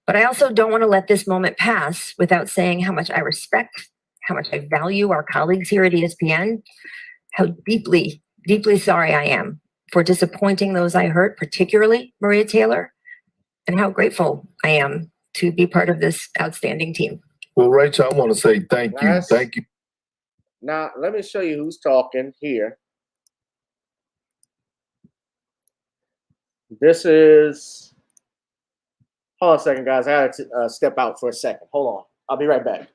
But I also don't want to let this moment pass without saying how much I respect, how much I value our colleagues here at ESPN, how deeply, deeply sorry I am for disappointing those I hurt, particularly Maria Taylor, and how grateful I am to be part of this outstanding team. Well, Rachel, I want to say thank you. Yes. Thank you. Now, let me show you who's talking here. This is, hold on a second, guys. I had to step out for a second. Hold on. I'll be right back.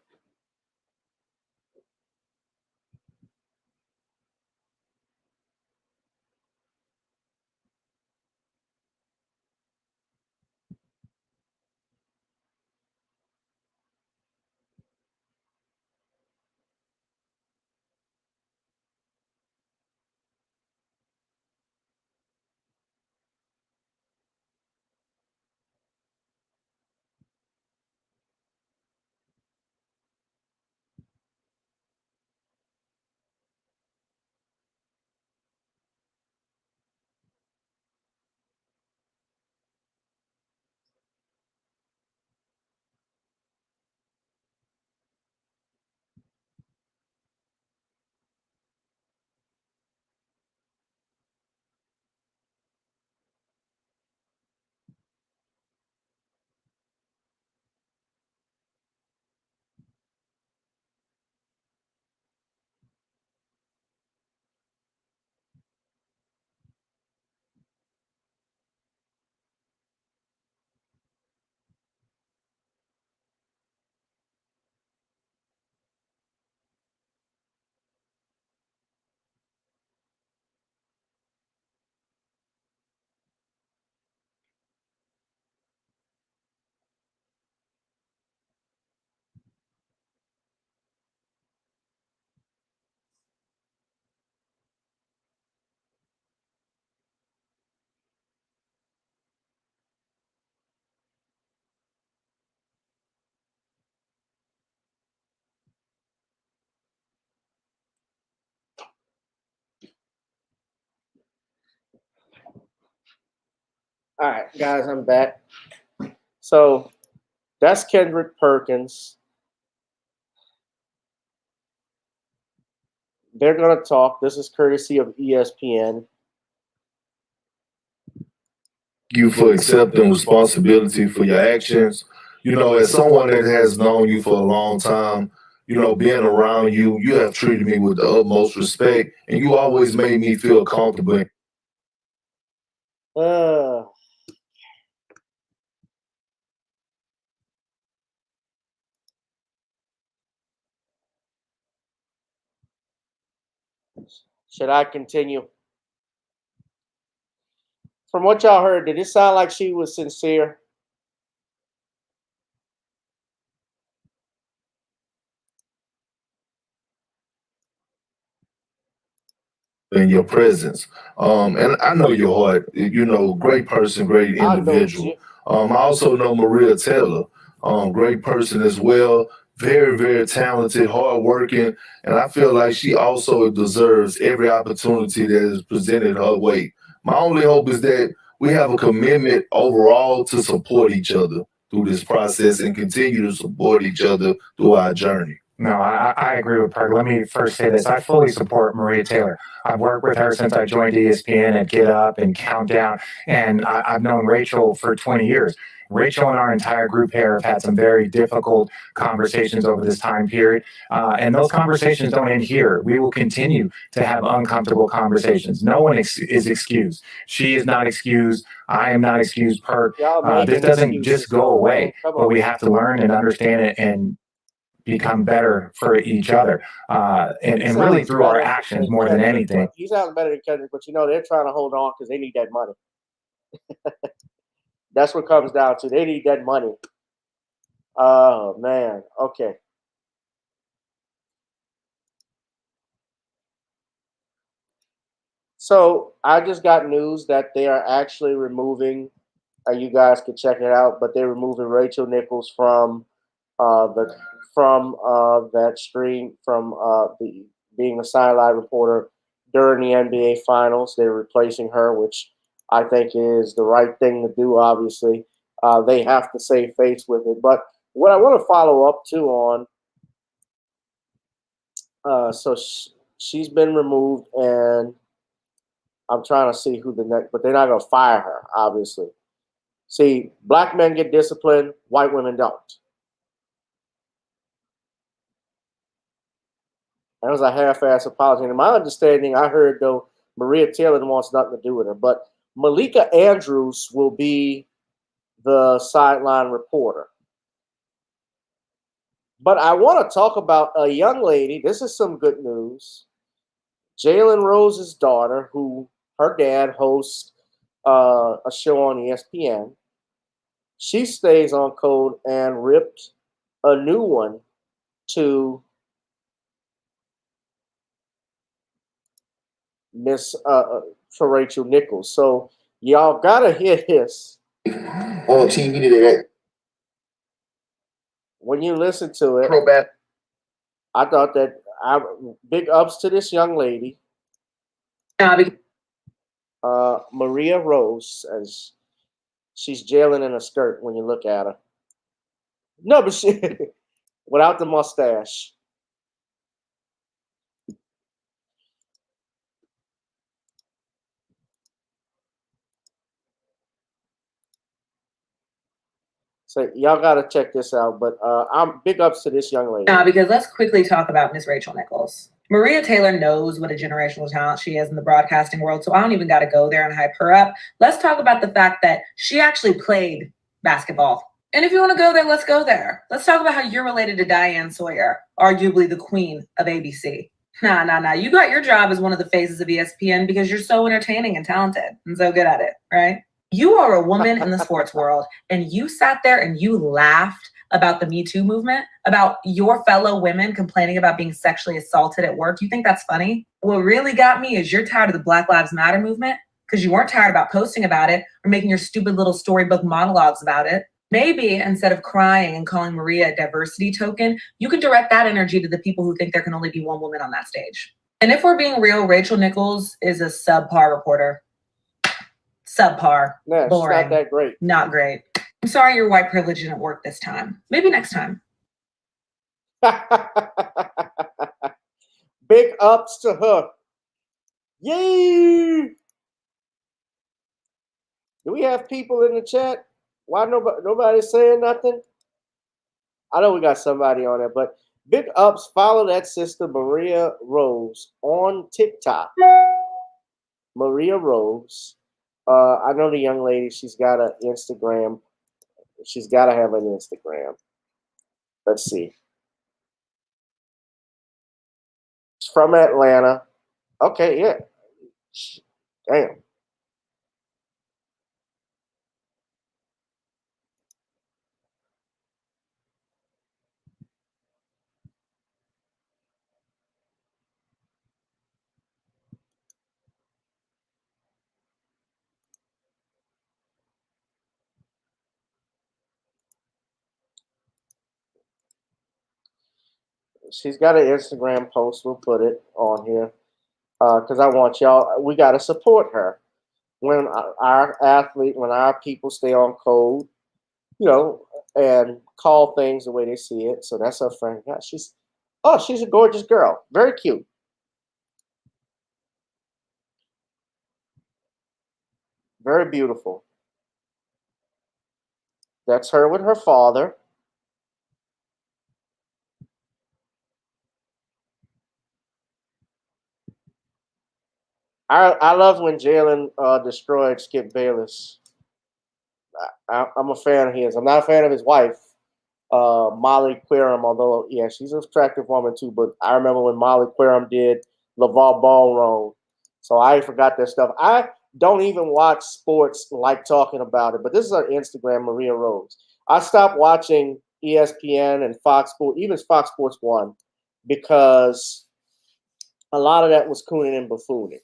All right, guys, I'm back. So that's Kendrick Perkins. They're going to talk. This is courtesy of ESPN. you for accepting responsibility for your actions. You know, as someone that has known you for a long time, you know, being around you, you have treated me with the utmost respect, and you always made me feel comfortable. Should I continue? From what y'all heard, did it sound like she was sincere? In your presence. And I know your heart, you know, great person, great individual. I also know Maria Taylor, great person as well, very, very talented, hardworking, and I feel like she also deserves every opportunity that is presented her way. My only hope is that we have a commitment overall to support each other through this process and continue to support each other through our journey. No, I agree with Perk. Let me first say this. I fully support Maria Taylor. I've worked with her since I joined ESPN at Get Up and Countdown, and I've known Rachel for 20 years. Rachel and our entire group here have had some very difficult conversations over this time period, and those conversations don't end here. We will continue to have uncomfortable conversations. No one is excused. She is not excused. I am not excused, Perk. This doesn't just go away, but we have to learn and understand it and become better for each other, and really through our actions more than anything. He sounds better than Kendrick, but you know they're trying to hold on because they need that money. That's what comes down to. They need that money. Oh man. Okay. So I just got news that they are actually removing. You guys can check it out, but they're removing Rachel Nichols from that stream from the being a sideline reporter during the NBA Finals. They're replacing her, which I think is the right thing to do. Obviously, they have to save face with it. But what I want to follow up to on, she's been removed, and I'm trying to see who the next. But they're not going to fire her, obviously. See, black men get disciplined, white women don't. That was a half-ass apology. And in my understanding, I heard, though, Maria Taylor wants nothing to do with her. But Malika Andrews will be the sideline reporter. But I want to talk about a young lady. This is some good news. Jalen Rose's daughter, who her dad hosts a show on ESPN. She stays on code and ripped a new one to for Rachel Nichols. So y'all gotta hear this. On TV today. When you listen to it, I thought that big ups to this young lady. Maria Rose, as she's jailing in a skirt when you look at her. No, but she without the mustache. So y'all gotta check this out. But I'm big ups to this young lady. Because let's quickly talk about Miss Rachel Nichols. Maria Taylor knows what a generational talent she is in the broadcasting world, so I don't even got to go there and hype her up. Let's talk about the fact that she actually played basketball. And if you want to go there, let's go there. Let's talk about how you're related to Diane Sawyer, arguably the queen of ABC. Nah. You got your job as one of the faces of ESPN because you're so entertaining and talented and so good at it, right? You are a woman in the sports world, and you sat there and you laughed about the Me Too movement, about your fellow women complaining about being sexually assaulted at work. You think that's funny? What really got me is you're tired of the Black Lives Matter movement because you weren't tired about posting about it or making your stupid little storybook monologues about it. Maybe instead of crying and calling Maria a diversity token, you could direct that energy to the people who think there can only be one woman on that stage. And if we're being real, Rachel Nichols is a subpar reporter. Subpar. Yeah, boring. she's not that great. Not great. I'm sorry your white privilege didn't work this time. Maybe next time. Big ups to her. Yay! Do we have people in the chat? Why nobody's saying nothing? I know we got somebody on there, but big ups. Follow that sister Maria Rose on TikTok. Maria Rose. I know the young lady. She's got an Instagram. She's got to have an Instagram. Let's see. She's from Atlanta. Okay, yeah. Damn. She's got an Instagram post. We'll put it on here because I want y'all. We got to support her. When when our people stay on code, and call things the way they see it. So that's her friend. Yeah, she's a gorgeous girl. Very cute. Very beautiful. That's her with her father. I love when Jalen destroyed Skip Bayless. I'm a fan of his. I'm not a fan of his wife, Molly Querim, although, yeah, she's an attractive woman too. But I remember when Molly Querim did LeVar Ball wrong. So I forgot that stuff. I don't even watch sports like talking about it. But this is her Instagram, Maria Rose. I stopped watching ESPN and Fox Sports, even Fox Sports 1, because a lot of that was cooning and buffooning.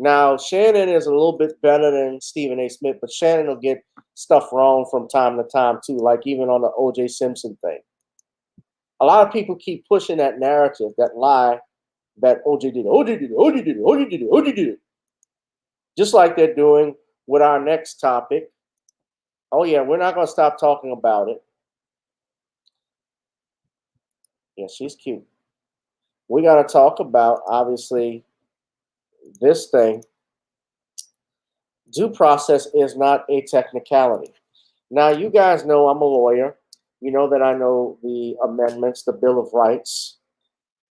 Now, Shannon is a little bit better than Stephen A. Smith, but Shannon will get stuff wrong from time to time, too, like even on the O.J. Simpson thing. A lot of people keep pushing that narrative, that lie, that O.J. did it, O.J. did it, O.J. did it, O.J. did it, O.J. did it. Just like they're doing with our next topic. Oh, yeah, we're not going to stop talking about it. Yeah, she's cute. We got to talk about, obviously, this thing. Due process is not a technicality. Now, you guys know I'm a lawyer. You know that I know the amendments, the Bill of Rights.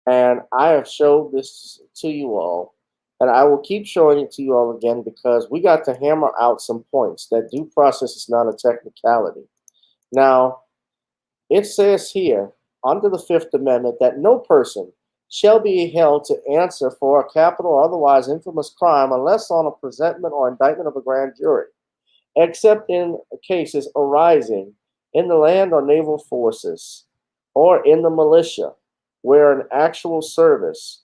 And I have showed this to you all. And I will keep showing it to you all again because we got to hammer out some points that due process is not a technicality. Now, it says here, under the Fifth Amendment, that no person shall be held to answer for a capital or otherwise infamous crime unless on a presentment or indictment of a grand jury, except in cases arising in the land or naval forces or in the militia, where an actual service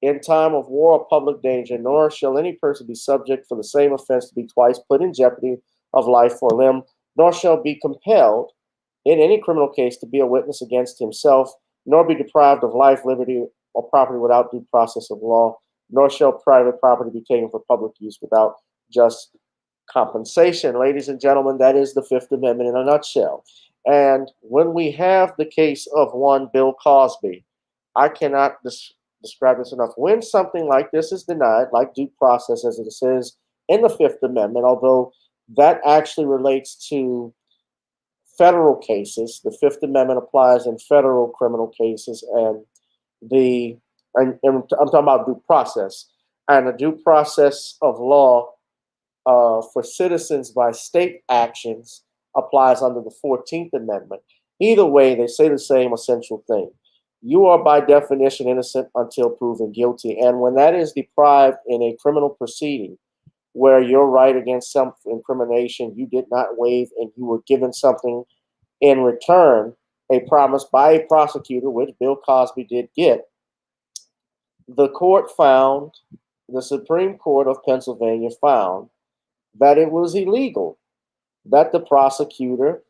in time of war or public danger, nor shall any person be subject for the same offense to be twice put in jeopardy of life or limb, nor shall be compelled in any criminal case to be a witness against himself, nor be deprived of life, liberty, or property without due process of law, nor shall private property be taken for public use without just compensation. Ladies and gentlemen, that is the Fifth Amendment in a nutshell. And when we have the case of one Bill Cosby, I cannot describe this enough. When something like this is denied, like due process as it says in the Fifth Amendment, although that actually relates to federal cases, the Fifth Amendment applies in federal criminal cases, and I'm talking about due process, and the due process of law for citizens by state actions applies under the 14th Amendment. Either way, they say the same essential thing. You are by definition innocent until proven guilty. And when that is deprived in a criminal proceeding where your right against self-incrimination you did not waive and you were given something in return, a promise by a prosecutor, which Bill Cosby did get, the court found, the Supreme Court of Pennsylvania found that it was illegal, that the prosecutor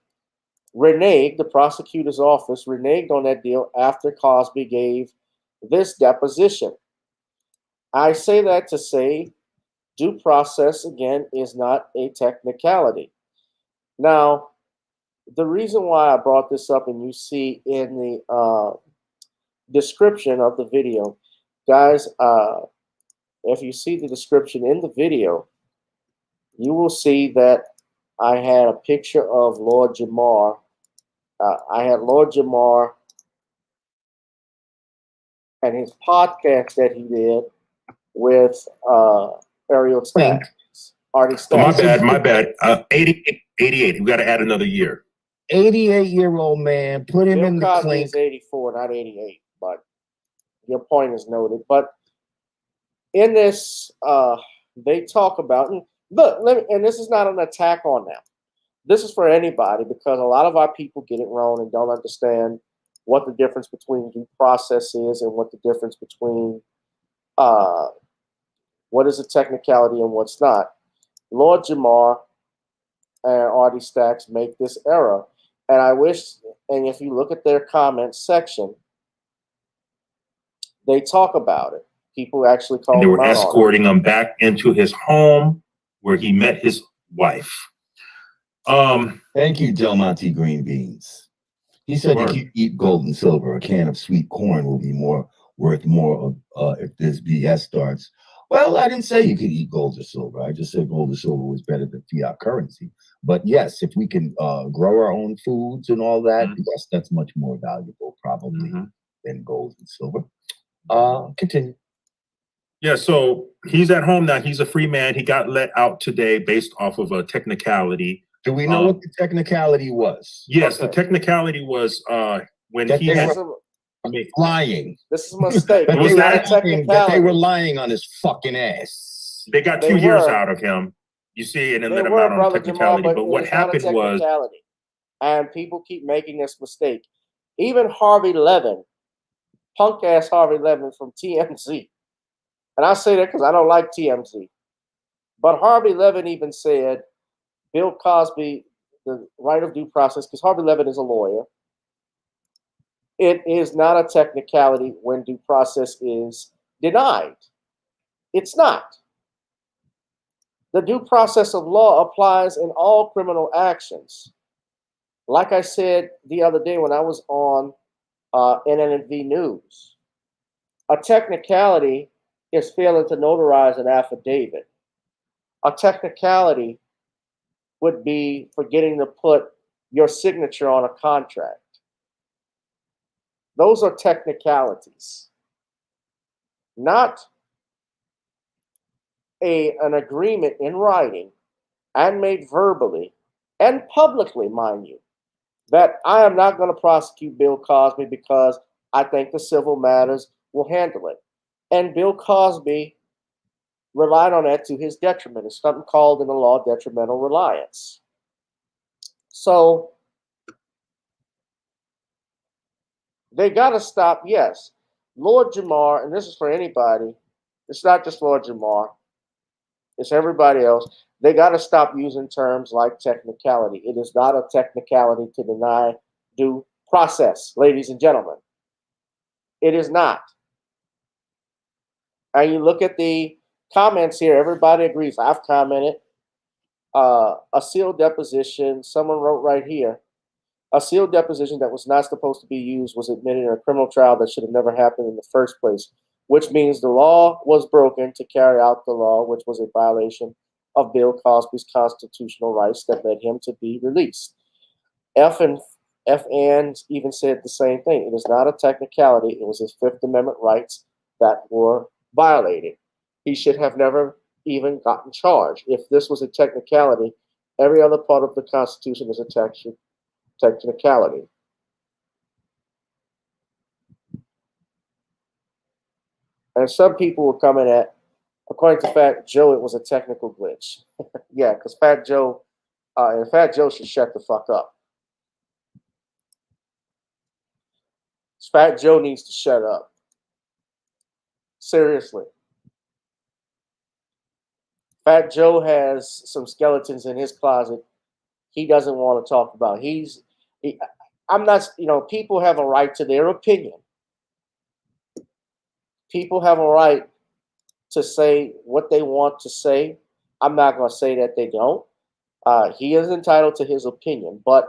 reneged, the prosecutor's office reneged on that deal after Cosby gave this deposition. I say that to say due process, again, is not a technicality. Now, the reason why I brought this up, and you see in the description of the video, guys, if you see the description in the video, you will see that I had a picture of Lord Jamar. I had Lord Jamar and his podcast that he did with Ariel Stacks, Artie Stacks. My bad. 88. We got to add another year. 88-year-old man, put him Bill in the Cosby clink. is 84, not 88, but your point is noted. But in this, they talk about, and look, and this is not an attack on them. This is for anybody, because a lot of our people get it wrong and don't understand what the difference between due process is and what the difference between what is a technicality and what's not. Lord Jamar and Artie Stacks make this error. And I wish, and if you look at their comments section, they talk about it. People actually call And they him were out on it. escorting him back into his home where he met his wife. Thank you, Del Monte Green Beans. He said if you eat gold and silver, a can of sweet corn will be worth more if this BS starts. Well, I didn't say you could eat gold or silver. I just said gold or silver was better than fiat currency. But yes, if we can grow our own foods and all that, yes, that's much more valuable probably than gold and silver. Continue. Yeah, so he's at home now. He's a free man. He got let out today based off of a technicality. Do we know what the technicality was? Yes, the technicality was when he had lying. This is a mistake. That they were lying on his fucking ass. They got 2 years out of him. You see, and then let him out on technicality. But what happened was, and people keep making this mistake. Even Harvey Levin, punk ass Harvey Levin from TMZ, and I say that because I don't like TMZ, but Harvey Levin even said Bill Cosby, the right of due process, because Harvey Levin is a lawyer. It is not a technicality when due process is denied. It's not. The due process of law applies in all criminal actions. Like I said the other day when I was on NNV News, a technicality is failing to notarize an affidavit. A technicality would be forgetting to put your signature on a contract. Those are technicalities, not an agreement in writing and made verbally and publicly, mind you, that I am not going to prosecute Bill Cosby because I think the civil matters will handle it. And Bill Cosby relied on that to his detriment. It's something called in the law detrimental reliance. So they got to stop, yes. Lord Jamar, and this is for anybody, it's not just Lord Jamar, it's everybody else. They got to stop using terms like technicality. It is not a technicality to deny due process, ladies and gentlemen. It is not. And you look at the comments here, everybody agrees. I've commented. A sealed deposition, someone wrote right here, a sealed deposition that was not supposed to be used was admitted in a criminal trial that should have never happened in the first place, which means the law was broken to carry out the law, which was a violation of Bill Cosby's constitutional rights that led him to be released. F and even said the same thing. It is not a technicality. It was his Fifth Amendment rights that were violated. He should have never even gotten charged. If this was a technicality, every other part of the Constitution is a technicality. And some people were coming at, according to Fat Joe, it was a technical glitch. Yeah, because Fat Joe should shut the fuck up. Fat Joe needs to shut up. Seriously. Fat Joe has some skeletons in his closet he doesn't want to talk about. I'm not, people have a right to their opinion. People have a right to say what they want to say. I'm not going to say that they don't. He is entitled to his opinion. But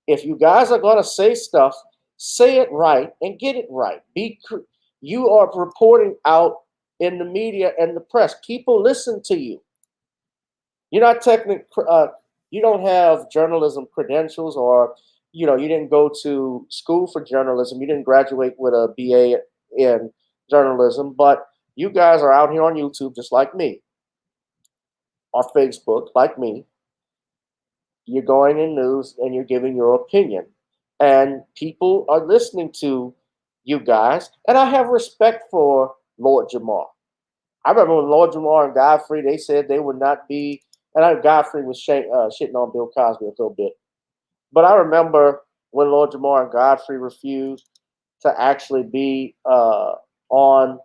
if you guys are going to say stuff, say it right and get it right. You are reporting out in the media and the press. People listen to you. You're not you don't have journalism credentials, or you didn't go to school for journalism. You didn't graduate with a BA in journalism, but you guys are out here on YouTube just like me, or Facebook like me. You're going in news and you're giving your opinion, and people are listening to you guys. And I have respect for Lord Jamar. I remember when Lord Jamar and Godfrey, they said they would not be, and Godfrey was shitting on Bill Cosby a little bit. But I remember when Lord Jamar and Godfrey refused to actually be on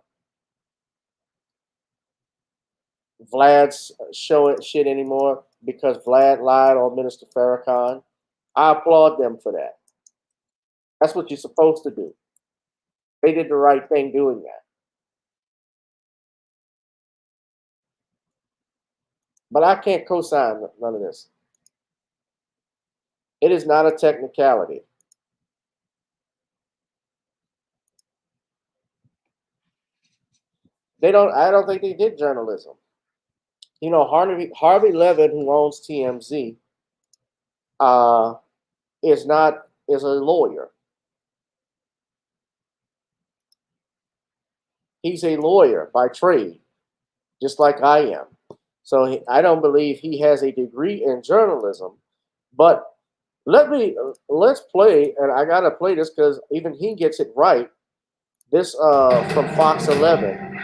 Vlad's show shit anymore because Vlad lied on Minister Farrakhan. I applaud them for that. That's what you're supposed to do. They did the right thing doing that. But I can't co-sign none of this. It is not a technicality. I don't think they did journalism. Harvey Levin, who owns TMZ, is a lawyer. He's a lawyer by trade, just like I am. So I don't believe he has a degree in journalism. But let's play, and I gotta play this because even he gets it right. This from Fox 11.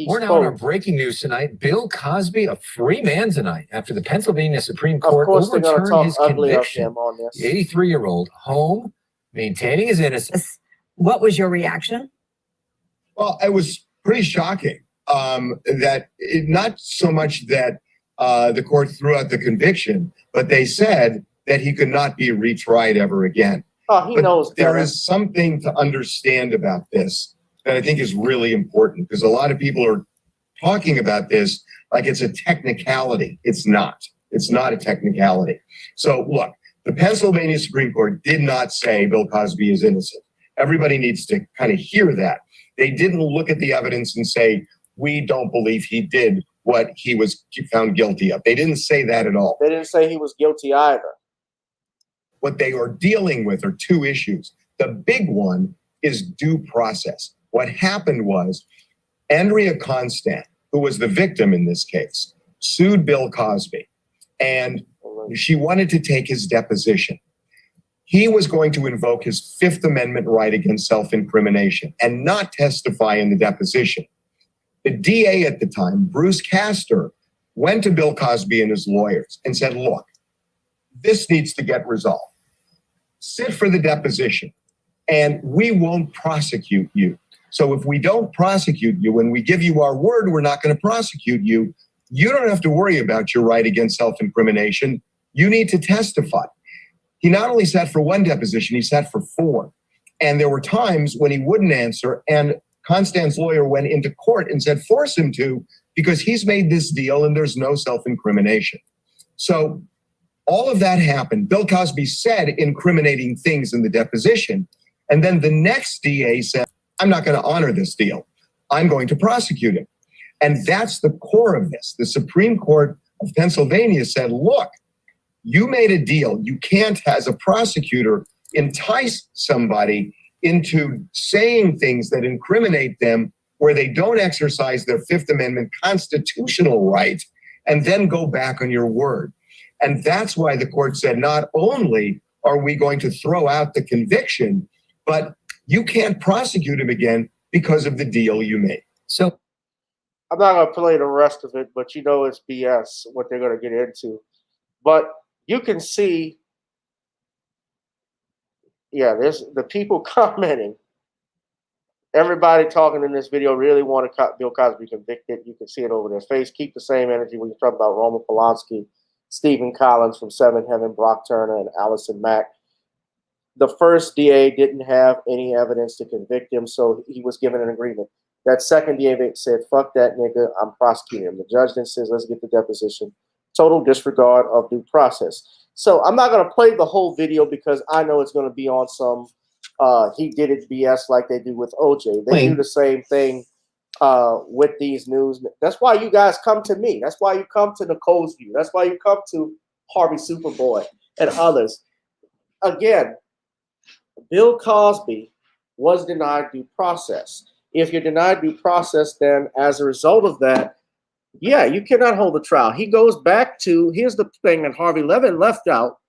We're now on our breaking news tonight. Bill Cosby, a free man tonight after the Pennsylvania Supreme Court overturned his conviction. The 83-year-old home, maintaining his innocence. What was your reaction? Well, it was pretty shocking not so much that the court threw out the conviction, but they said that he could not be retried ever again. Oh, he knows there is something to understand about this that I think is really important, because a lot of people are talking about this like it's a technicality. It's not. It's not a technicality. So look, the Pennsylvania Supreme Court did not say Bill Cosby is innocent. Everybody needs to kind of hear that. They didn't look at the evidence and say, we don't believe he did what he was found guilty of. They didn't say that at all. They didn't say he was guilty either. What they are dealing with are two issues. The big one is due process. What happened was Andrea Constant, who was the victim in this case, sued Bill Cosby, and she wanted to take his deposition. He was going to invoke his Fifth Amendment right against self-incrimination and not testify in the deposition. The DA at the time, Bruce Castor, went to Bill Cosby and his lawyers and said, look, this needs to get resolved. Sit for the deposition, and we won't prosecute you. So if we don't prosecute you, when we give you our word, we're not going to prosecute you. You don't have to worry about your right against self-incrimination. You need to testify. He not only sat for one deposition, he sat for 4. And there were times when he wouldn't answer, and Constant's lawyer went into court and said, force him to, because he's made this deal and there's no self-incrimination. So all of that happened. Bill Cosby said incriminating things in the deposition. And then the next DA said, I'm not going to honor this deal. I'm going to prosecute him. And that's the core of this. The Supreme Court of Pennsylvania said, look, you made a deal. You can't, as a prosecutor, entice somebody into saying things that incriminate them where they don't exercise their Fifth Amendment constitutional right and then go back on your word. And that's why the court said, not only are we going to throw out the conviction, but you can't prosecute him again because of the deal you made. So I'm not going to play the rest of it, but it's BS what they're going to get into. But you can see, there's the people commenting. Everybody talking in this video really want Bill Cosby convicted. You can see it over their face. Keep the same energy when you talk about Roman Polanski, Stephen Collins from Seventh Heaven, Brock Turner, and Allison Mack. The first DA didn't have any evidence to convict him, so he was given an agreement. That second DA said, fuck that nigga, I'm prosecuting him. The judge then says, let's get the deposition. Total disregard of due process. So I'm not going to play the whole video because I know it's going to be on some he did it BS like they do with OJ. They do the same thing with these news. That's why you guys come to me. That's why you come to Nicole's View. That's why you come to Harvey Superboy and others. Again, Bill Cosby was denied due process. If you're denied due process, then as a result of that, yeah, you cannot hold the trial. He goes back to, here's the thing that Harvey Levin left out,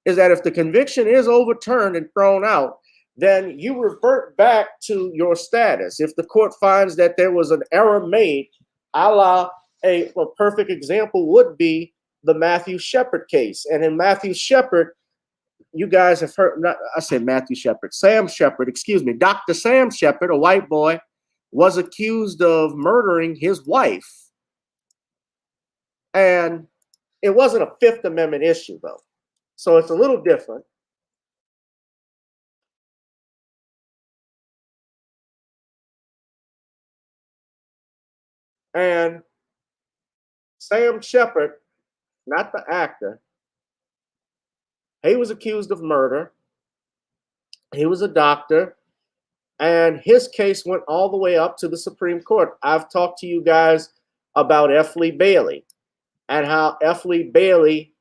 is that if the conviction is overturned and thrown out, then you revert back to your status. If the court finds that there was an error made, a la a perfect example would be the Matthew Shepard case. And in Matthew Shepard, you guys have heard, not, I said Matthew Shepard, Sam Shepard, excuse me, Dr. Sam Shepard, a white boy, was accused of murdering his wife. And it wasn't a Fifth Amendment issue, though. So it's a little different. And Sam Shepard, not the actor, he was accused of murder. He was a doctor. And his case went all the way up to the Supreme Court. I've talked to you guys about F. Lee Bailey and how F. Lee Bailey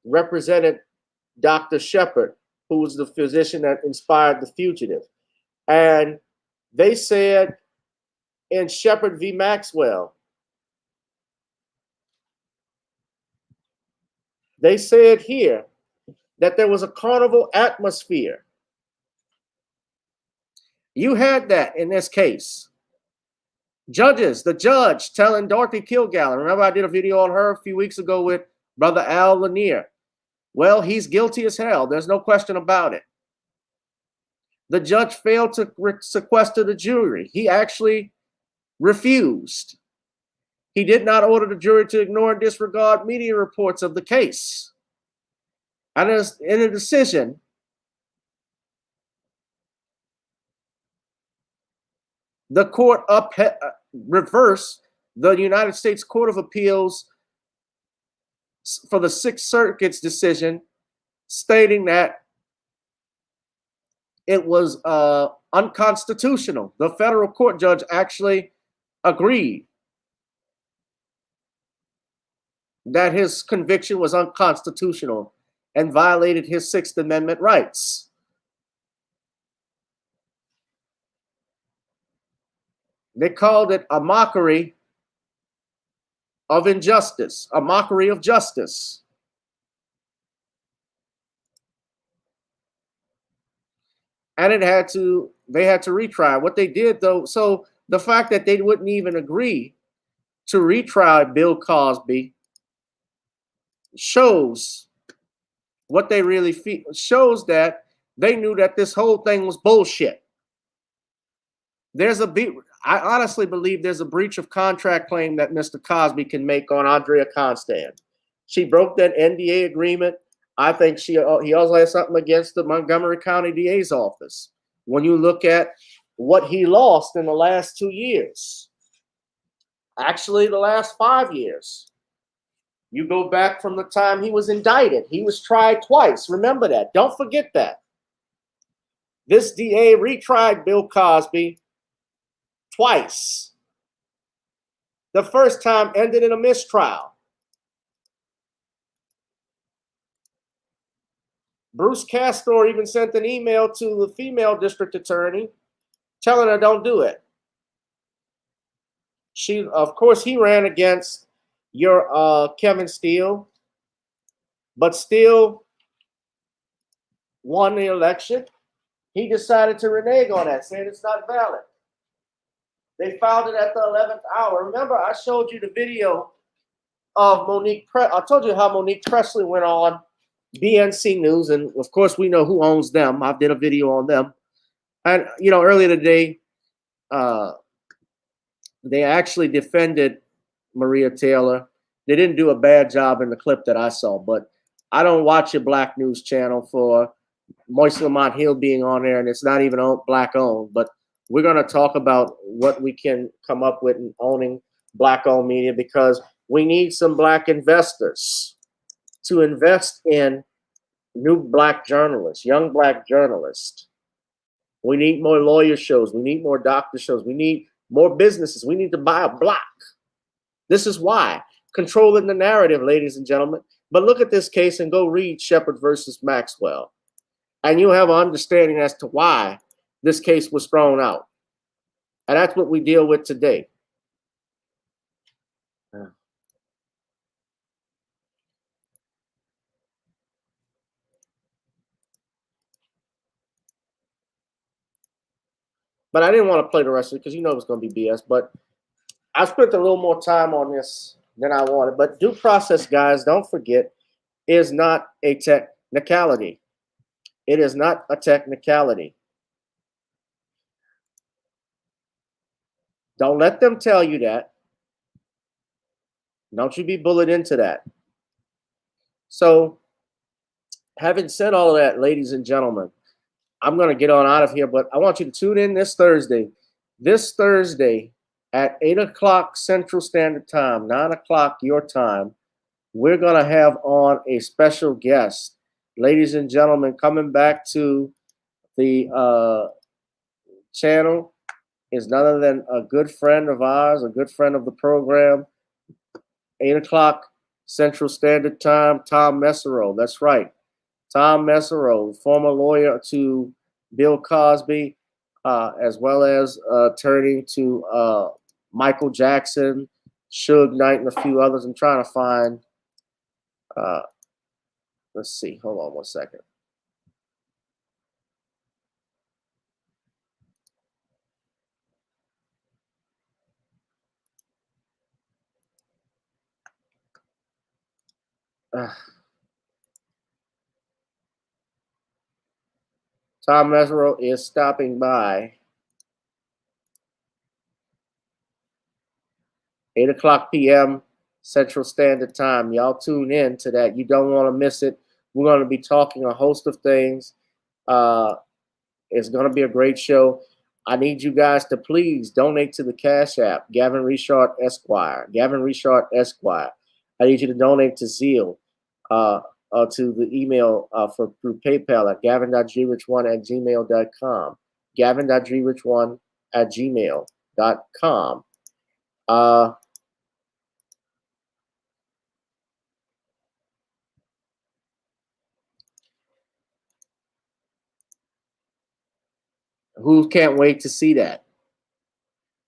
represented Dr. Shepard, who was the physician that inspired The Fugitive. And they said in Shepard v. Maxwell, they said here that there was a carnival atmosphere. You had that in this case. Judges, the judge telling Dorothy Kilgallen, remember I did a video on her a few weeks ago with Brother Al Lanier. Well, he's guilty as hell. There's no question about it. The judge failed to sequester the jury. He actually refused. He did not order the jury to ignore and disregard media reports of the case. And in a decision, the court reversed the United States Court of Appeals for the Sixth Circuit's decision, stating that it was unconstitutional. The federal court judge actually agreed that his conviction was unconstitutional and violated his Sixth Amendment rights. They called it a mockery of injustice, a mockery of justice. And they had to retry. What they did, though, so the fact that they wouldn't even agree to retry Bill Cosby shows what they really feel, shows that they knew that this whole thing was bullshit. I honestly believe there's a breach of contract claim that Mr. Cosby can make on Andrea Constand. She broke that NDA agreement. I think he also has something against the Montgomery County DA's office. When you look at what he lost in the last 2 years, actually the last 5 years, you go back from the time he was indicted. He was tried twice. Remember that. Don't forget that. This DA retried Bill Cosby twice. The first time ended in a mistrial. Bruce Castor even sent an email to the female district attorney telling her don't do it. Of course, he ran against your Kevin Steele, but Steele won the election. He decided to renege on that, saying it's not valid. They filed it at the 11th hour. Remember, I showed you the video of Monique. I told you how Monique Presley went on BNC News, and of course, we know who owns them. I did a video on them. And, earlier today, they actually defended Maria Taylor. They didn't do a bad job in the clip that I saw, but I don't watch a black news channel for Moise Lamont Hill being on there, and it's not even black owned. But we're going to talk about what we can come up with in owning black owned media, because we need some black investors to invest in new black journalists, young black journalists. We need more lawyer shows. We need more doctor shows. We need more businesses. We need to buy a block. This is why. Controlling the narrative, ladies and gentlemen. But look at this case and go read Shepard versus Maxwell. And you'll have an understanding as to why this case was thrown out. And that's what we deal with today. But I didn't want to play the rest of it because you know it's going to be BS. But I spent a little more time on this than I wanted. But due process, guys, don't forget, is not a technicality. It is not a technicality. Don't let them tell you that. Don't you be bullied into that. So, having said all of that, ladies and gentlemen, I'm going to get on out of here, but I want you to tune in this Thursday. This Thursday at 8 o'clock Central Standard Time, 9 o'clock your time, we're going to have on a special guest. Ladies and gentlemen, coming back to the channel is none other than a good friend of ours, a good friend of the program. 8 o'clock Central Standard Time, Tom Mesereau. That's right. Tom Mesereau, former lawyer to Bill Cosby, as well as attorney to Michael Jackson, Suge Knight, and a few others. I'm trying to find, let's see, hold on one second. Tom Mesereau is stopping by. 8 o'clock p.m. Central Standard Time. Y'all tune in to that. You don't want to miss it. We're going to be talking a host of things. It's going to be a great show. I need you guys to please donate to the Cash App, Gavin Richard Esquire. Gavin Richard Esquire. I need you to donate to Zeal, to the email through PayPal at gavin.grich1@gmail.com. Gavin.grich1@gmail.com. Who can't wait to see that?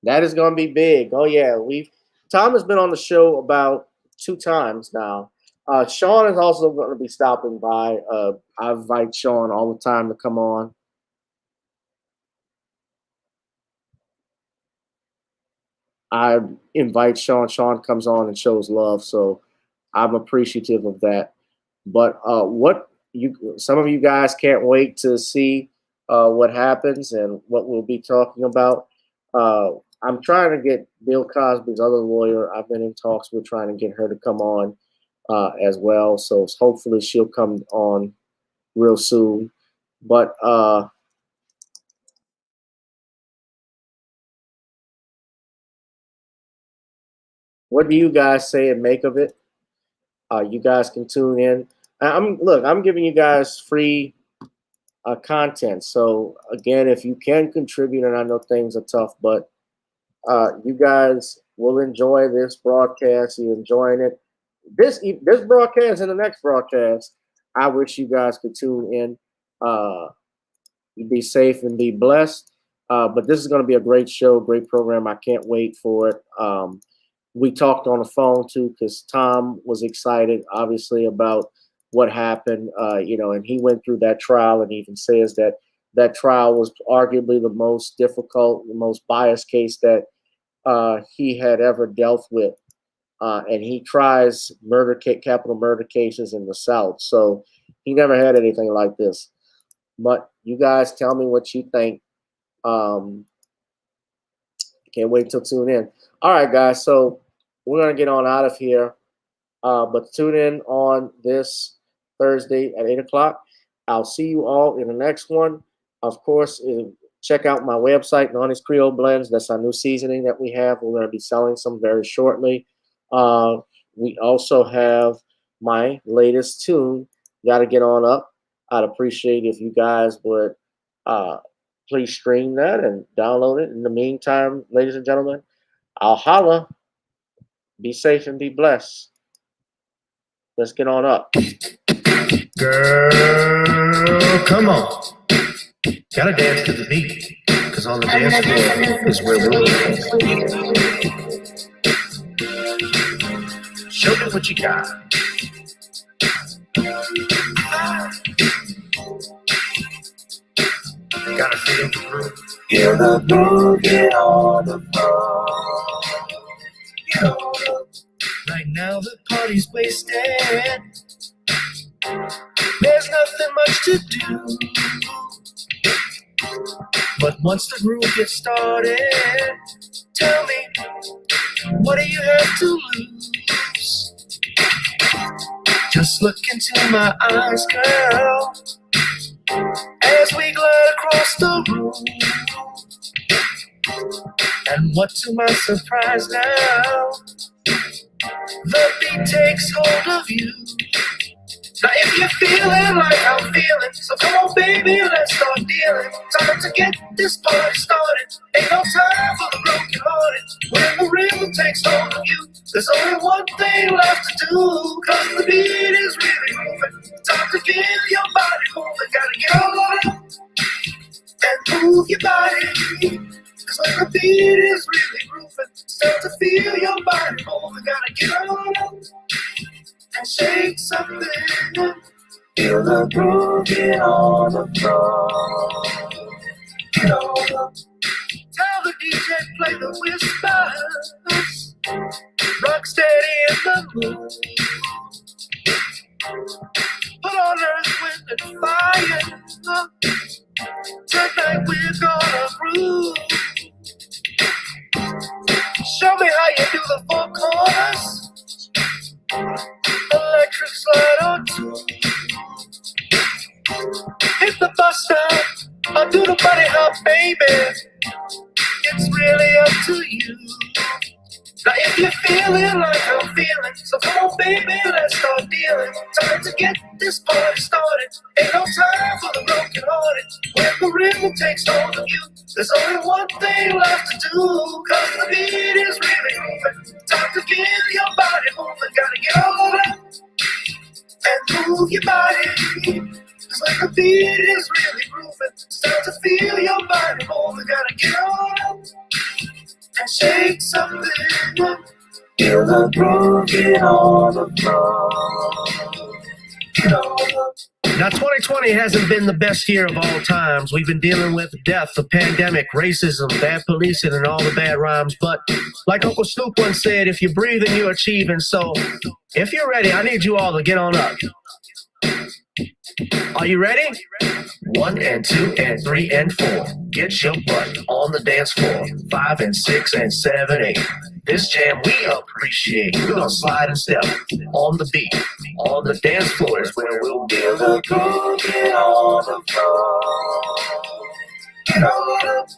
That is going to be big. Oh yeah, Tom has been on the show about 2 times now. Sean is also going to be stopping by. I invite Sean all the time to come on. I invite Sean. Sean comes on and shows love, so I'm appreciative of that. But some of you guys can't wait to see what happens and what we'll be talking about. I'm trying to get Bill Cosby's other lawyer. I've been in talks with trying to get her to come on as well. So hopefully she'll come on real soon. But what do you guys say and make of it? You guys can tune in. I'm giving you guys free content. So again, if you can contribute, and I know things are tough, but you guys will enjoy this broadcast. You're enjoying it. This broadcast and the next broadcast, I wish you guys could tune in. Be safe and be blessed. But this is going to be a great show, great program. I can't wait for it. We talked on the phone too, because Tom was excited, obviously, about what happened. And he went through that trial, and even says that that trial was arguably the most difficult, the most biased case that he had ever dealt with. And he tries capital murder cases in the South. So he never had anything like this. But you guys tell me what you think. Can't wait till tune in. All right, guys. So we're going to get on out of here. But tune in on this Thursday at 8 o'clock. I'll see you all in the next one. Of course, check out my website, Nani's Creole Blends. That's our new seasoning that we have. We're going to be selling some very shortly. We also have my latest tune, Gotta Get On Up. I'd appreciate if you guys would please stream that and download it. In the meantime, ladies and gentlemen, I'll holla. Be safe and be blessed. Let's get on up. Girl, come on. Gotta dance to the beat, cause on the dance floor is where we'll be. Show me what you got. Gotta feel the groove. Feel the groove, get on the floor. Get on up. Right now the party's wasted. There's nothing much to do. But once the groove gets started, tell me, what do you have to lose? Just look into my eyes, girl, as we glide across the room. And what to my surprise now, the beat takes hold of you. Now if you're feeling like I'm feeling, so come on baby, let's start dealing. Time to get this party started. Ain't no time for the broken hearted. When the rhythm takes hold of you, there's only one thing left to do. Cause the beat is really moving. Time to get your body moving. Gotta get on up and move your body. Cause when the beat is really moving, start to feel your body moving. Gotta get on up and shake something. Feel the groove, get on the floor. Get on up. Tell the DJ play the whispers. Rock steady in the mood. Put on Earth, Wind and Fire. Tonight we're gonna groove. Show me how you do the four corners. Electric slide on two. Hit the bus stop, or do the bunny hop, baby. It's really up to you. Now if you're feeling like I'm feeling, so come on baby, let's start dealing. Time to get this party started. Ain't no time for the broken hearted. When the rhythm takes hold of you, there's only one thing left to do. Cause the beat is really moving. Time to get your body moving. Gotta get on up and move your body. Cause when the beat is really moving, start to feel your body moving. Gotta get on up and shake something. Feel the groove, get on the floor. Get on up. Now 2020 hasn't been the best year of all times. We've been dealing with death, the pandemic, racism, bad policing, and all the bad rhymes. But like Uncle Snoop once said, if you're breathing, you're achieving. So if you're ready, I need you all to get on up. Are you ready? 1 and 2 and 3 and 4. Get your butt on the dance floor. 5 and 6 and 7, 8. This jam we appreciate. We're gonna slide and step on the beat. On the dance floor is where we'll feel the groove. Get on the floor. Get on up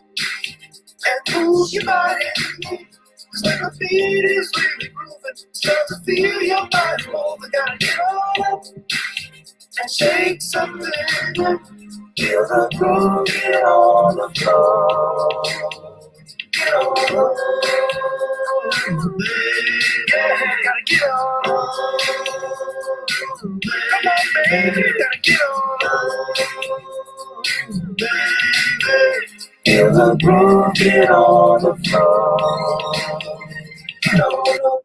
and move your body. Cause when the beat is really grooving, start to feel your body moving. Gotta get on up and shake something. Feel the groove, get on the floor. Get on up. Yeah, gotta get on. Come on, baby, gotta get on. Baby, feel the groove, get on the floor. Get on up.